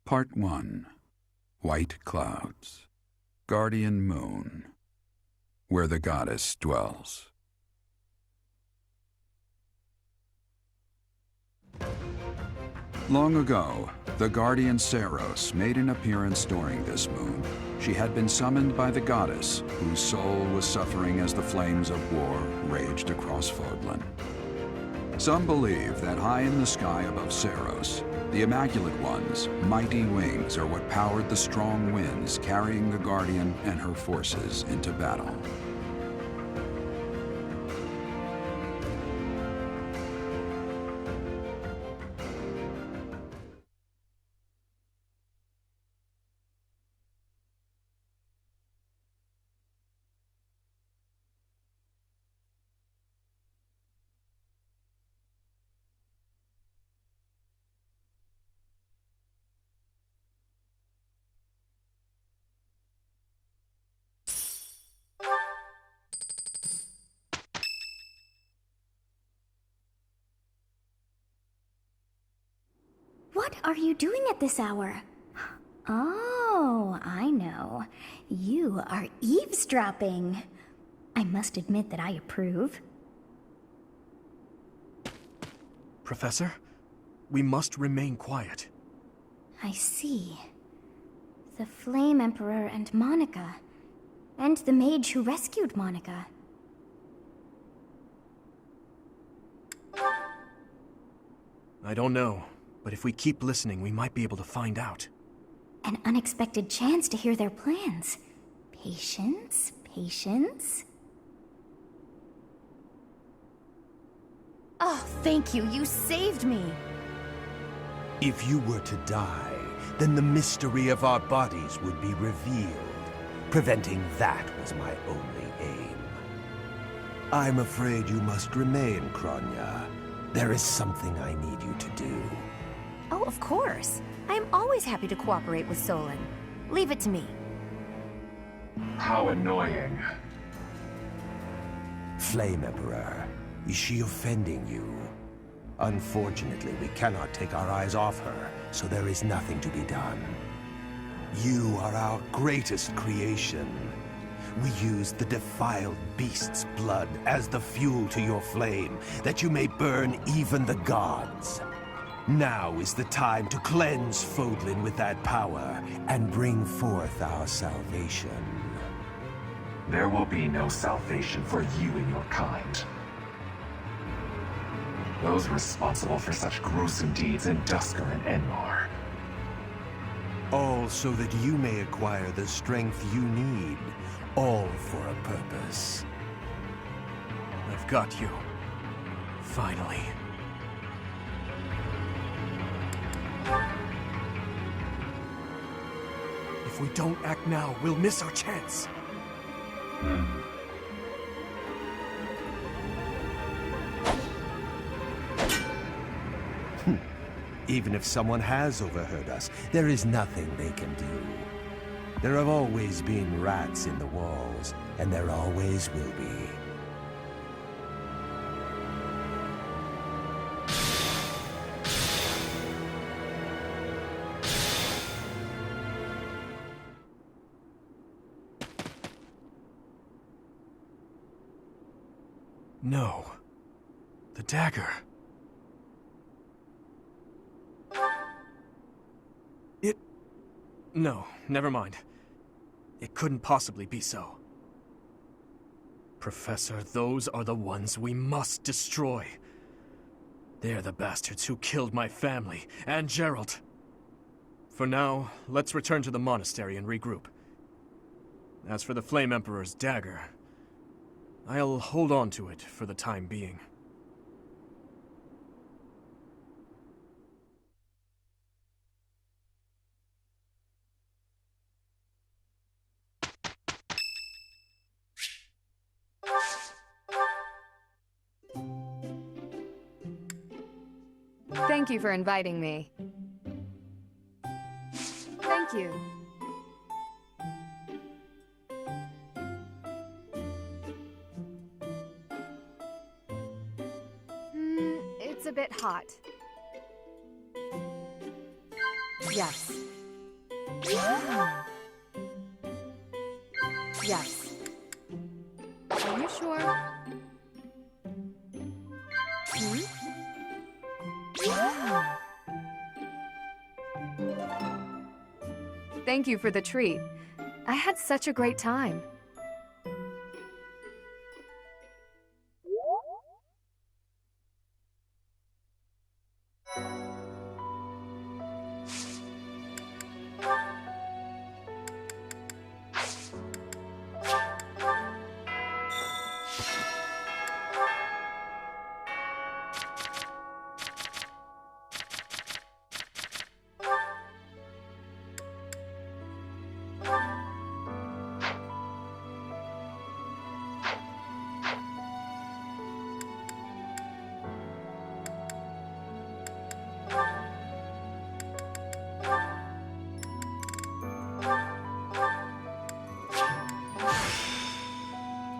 Part 1. White Clouds. Guardian Moon. Where the goddess dwells. Long ago, the guardian Seiros made an appearance during this moon. She had been summoned by the goddess, whose soul was suffering as the flames of war raged across Fodlan. Some believe that high in the sky above Seiros, the Immaculate One's mighty wings are what powered the strong winds carrying the Guardian and her forces into battle. What are you doing at this hour? Oh, I know. You are eavesdropping. I must admit that I approve. Professor, we must remain quiet. I see. The Flame Emperor and Monica. And the mage who rescued Monica. I don't know, but if we keep listening, we might be able to find out. An unexpected chance to hear their plans. Patience, patience. Oh, thank you. You saved me. If you were to die, then the mystery of our bodies would be revealed. Preventing that was my only aim. I'm afraid you must remain, Kronya. There is something I need you to do. Oh, of course. I am always happy to cooperate with Solon. Leave it to me. How annoying. Flame Emperor, is she offending you? Unfortunately, we cannot take our eyes off her, so there is nothing to be done. You are our greatest creation. We use the defiled beast's blood as the fuel to your flame, that you may burn even the gods. Now is the time to cleanse Fodlan with that power and bring forth our salvation. There will be no salvation for you and your kind. Those responsible for such gruesome deeds in Dusker and Enmar. All so that you may acquire the strength you need, all for a purpose. I've got you. Finally. If we don't act now, we'll miss our chance. Even if someone has overheard us, there is nothing they can do. There have always been rats in the walls, and there always will be. No. The dagger. No, never mind. It couldn't possibly be so. Professor, those are the ones we must destroy. They're the bastards who killed my family, and Gerald. For now, let's return to the monastery and regroup. As for the Flame Emperor's dagger, I'll hold on to it for the time being. Thank you for inviting me. Thank you. It's a bit hot. Yes. Yes. Are you sure? Thank you for the treat. I had such a great time.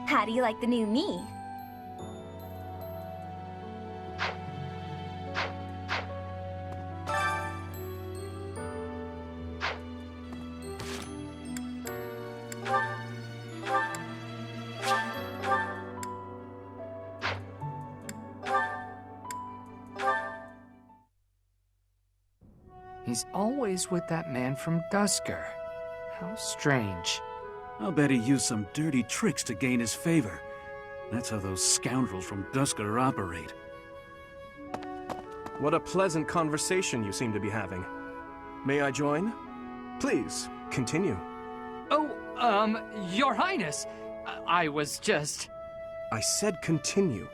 How do you like the new me? He's always with that man from Dusker. How strange. I'll bet he used some dirty tricks to gain his favor. That's how those scoundrels from Dusker operate. What a pleasant conversation you seem to be having. May I join? Please, continue. Oh, Your Highness, I was just... I said continue.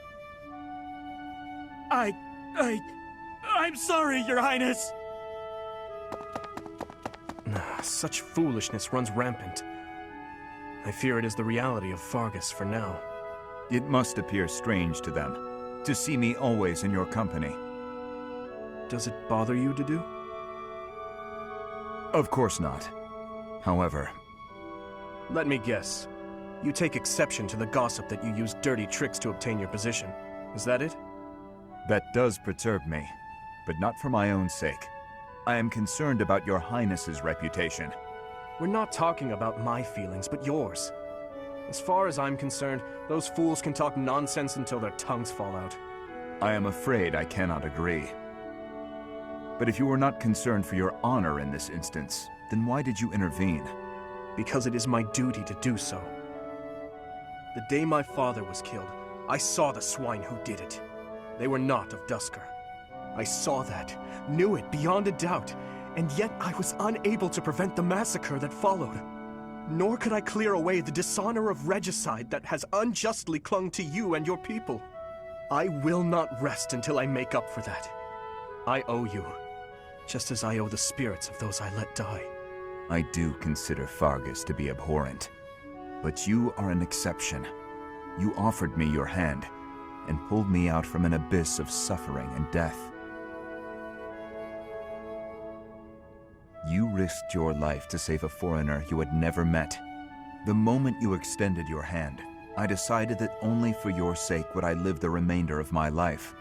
I'm sorry, Your Highness! Such foolishness runs rampant. I fear it is the reality of Fargus for now. It must appear strange to them, to see me always in your company. Does it bother you to do? Of course not. However... Let me guess. You take exception to the gossip that you use dirty tricks to obtain your position. Is that it? That does perturb me, but not for my own sake. I am concerned about your Highness's reputation. We're not talking about my feelings, but yours. As far as I'm concerned, those fools can talk nonsense until their tongues fall out. I am afraid I cannot agree. But if you were not concerned for your honor in this instance, then why did you intervene? Because it is my duty to do so. The day my father was killed, I saw the swine who did it. They were not of Dusker. I saw that, knew it beyond a doubt, and yet I was unable to prevent the massacre that followed. Nor could I clear away the dishonor of regicide that has unjustly clung to you and your people. I will not rest until I make up for that. I owe you, just as I owe the spirits of those I let die. I do consider Fargus to be abhorrent, but you are an exception. You offered me your hand, and pulled me out from an abyss of suffering and death. You risked your life to save a foreigner you had never met. The moment you extended your hand, I decided that only for your sake would I live the remainder of my life,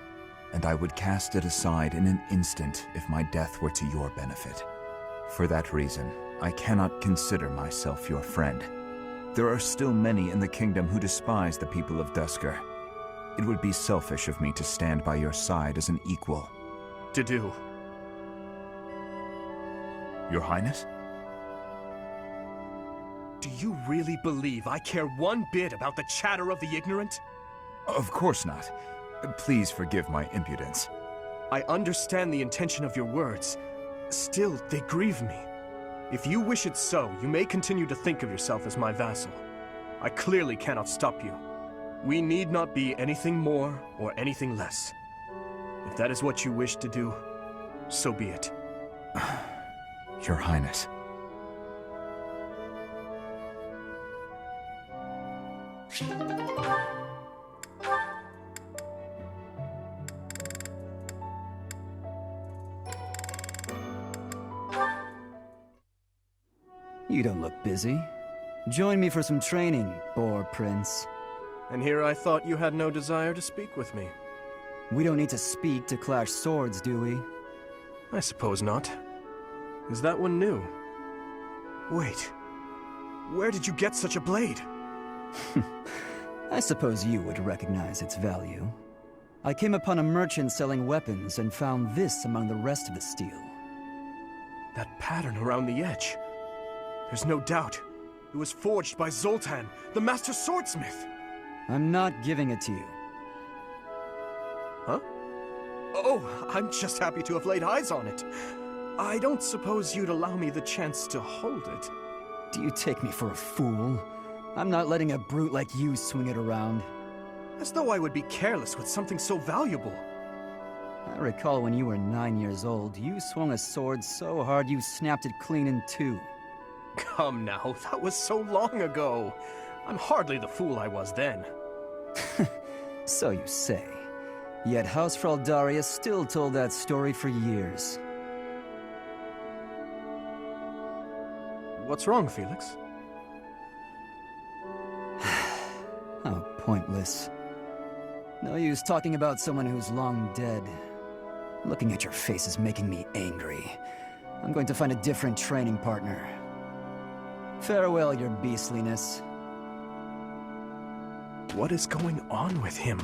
and I would cast it aside in an instant if my death were to your benefit. For that reason, I cannot consider myself your friend. There are still many in the kingdom who despise the people of Duscur. It would be selfish of me to stand by your side as an equal. To do. Your Highness? Do you really believe I care one bit about the chatter of the ignorant? Of course not. Please forgive my impudence. I understand the intention of your words. Still, they grieve me. If you wish it so, you may continue to think of yourself as my vassal. I clearly cannot stop you. We need not be anything more or anything less. If that is what you wish to do, so be it. Your Highness. You don't look busy. Join me for some training, Boar Prince. And here I thought you had no desire to speak with me. We don't need to speak to clash swords, do we? I suppose not. Is that one new? Wait. Where did you get such a blade? I suppose you would recognize its value. I came upon a merchant selling weapons and found this among the rest of the steel. That pattern around the edge. There's no doubt. It was forged by Zoltan, the master swordsmith. I'm not giving it to you. Huh? Oh, I'm just happy to have laid eyes on it. I don't suppose you'd allow me the chance to hold it. Do you take me for a fool? I'm not letting a brute like you swing it around. As though I would be careless with something so valuable. I recall when you were 9 years old, you swung a sword so hard you snapped it clean in two. Come now, that was so long ago. I'm hardly the fool I was then. So you say. Yet House Fraldarius still told that story for years. What's wrong, Felix? How pointless. No use talking about someone who's long dead. Looking at your face is making me angry. I'm going to find a different training partner. Farewell, your beastliness. What is going on with him?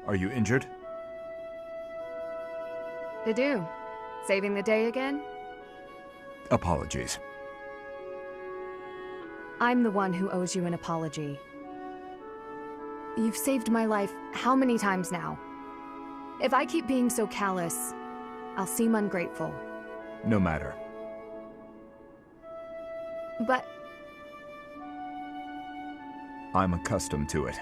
Are you injured? To do. Saving the day again? Apologies. I'm the one who owes you an apology. You've saved my life how many times now? If I keep being so callous, I'll seem ungrateful. No matter. But I'm accustomed to it.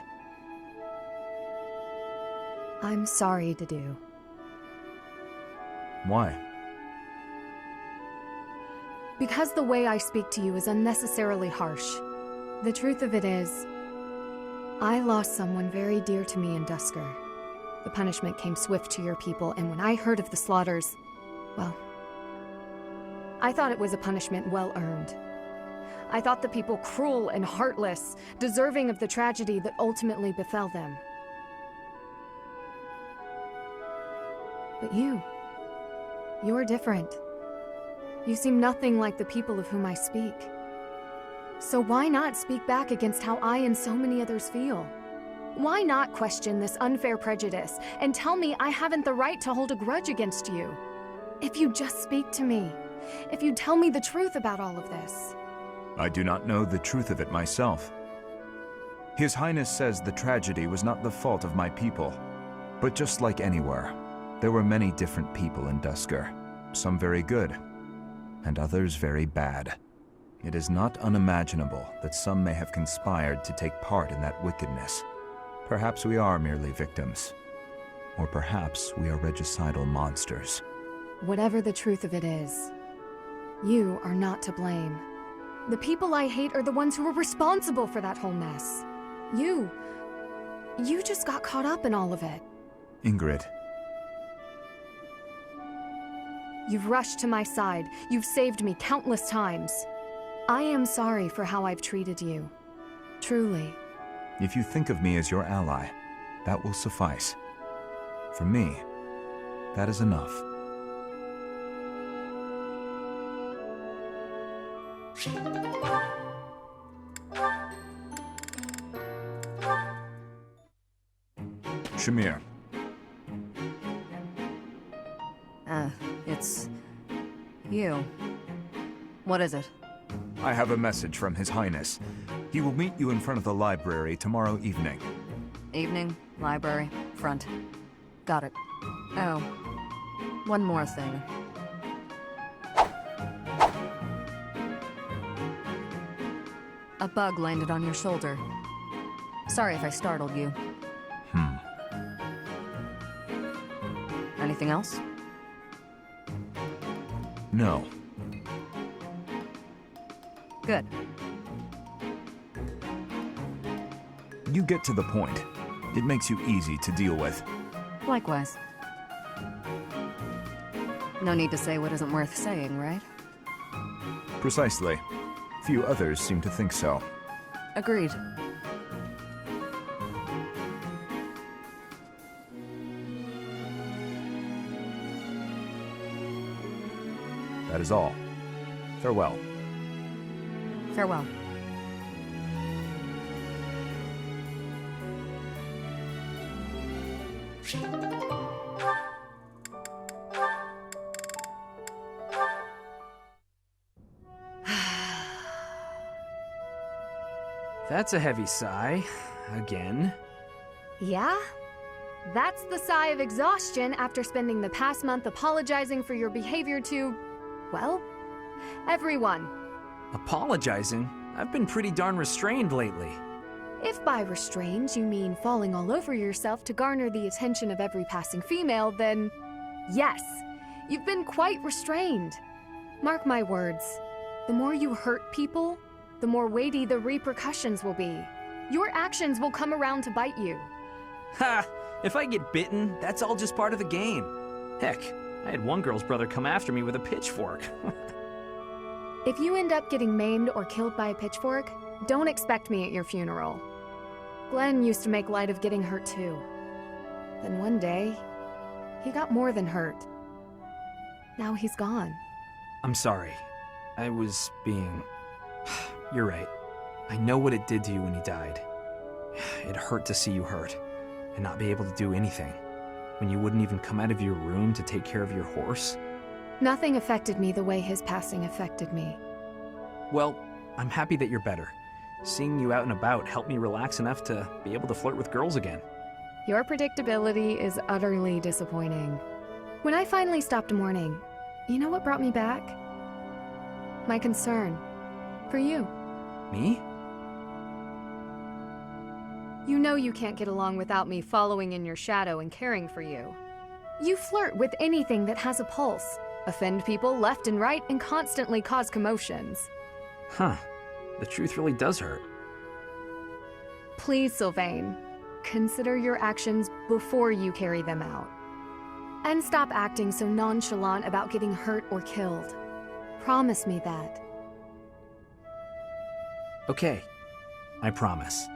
I'm sorry to do. Why? Because the way I speak to you is unnecessarily harsh. The truth of it is, I lost someone very dear to me in Duscur. The punishment came swift to your people, and when I heard of the slaughters, well, I thought it was a punishment well earned. I thought the people cruel and heartless, deserving of the tragedy that ultimately befell them. But you're different. You seem nothing like the people of whom I speak. So why not speak back against how I and so many others feel? Why not question this unfair prejudice and tell me I haven't the right to hold a grudge against you? If you just speak to me, if you tell me the truth about all of this. I do not know the truth of it myself. His Highness says the tragedy was not the fault of my people. But just like anywhere, there were many different people in Duscur. Some very good, and others very bad. It is not unimaginable that some may have conspired to take part in that wickedness. Perhaps we are merely victims. Or perhaps we are regicidal monsters. Whatever the truth of it is, you are not to blame. The people I hate are the ones who were responsible for that whole mess. You just got caught up in all of it. Ingrid. You've rushed to my side. You've saved me countless times. I am sorry for how I've treated you. Truly. If you think of me as your ally, that will suffice. For me, that is enough. Shamir. It's... you. What is it? I have a message from His Highness. He will meet you in front of the library tomorrow evening. Evening, library, front. Got it. Oh, one more thing. A bug landed on your shoulder. Sorry if I startled you. Anything else? No. Good. You get to the point. It makes you easy to deal with. Likewise. No need to say what isn't worth saying, right? Precisely. Few others seem to think so. Agreed. That is all. Farewell. Farewell. That's a heavy sigh. Again. Yeah? That's the sigh of exhaustion after spending the past month apologizing for your behavior to, well, everyone. Apologizing? I've been pretty darn restrained lately. If by restrained you mean falling all over yourself to garner the attention of every passing female, then yes, you've been quite restrained. Mark my words, the more you hurt people, the more weighty the repercussions will be. Your actions will come around to bite you. Ha! If I get bitten, that's all just part of the game. Heck, I had one girl's brother come after me with a pitchfork. If you end up getting maimed or killed by a pitchfork, don't expect me at your funeral. Glenn used to make light of getting hurt too. Then one day, he got more than hurt. Now he's gone. I'm sorry. I was being... You're right. I know what it did to you when he died. It hurt to see you hurt, and not be able to do anything. When you wouldn't even come out of your room to take care of your horse. Nothing affected me the way his passing affected me. Well, I'm happy that you're better. Seeing you out and about helped me relax enough to be able to flirt with girls again. Your predictability is utterly disappointing. When I finally stopped mourning, you know what brought me back? My concern. For you. Me? You know you can't get along without me following in your shadow and caring for you. You flirt with anything that has a pulse, offend people left and right, and constantly cause commotions. Huh. The truth really does hurt. Please, Sylvain, consider your actions before you carry them out. And stop acting so nonchalant about getting hurt or killed. Promise me that. Okay. I promise.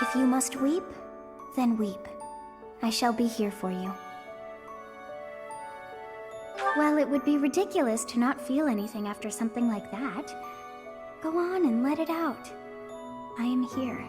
If you must weep, then weep. I shall be here for you. Well, it would be ridiculous to not feel anything after something like that. Go on and let it out. I am here.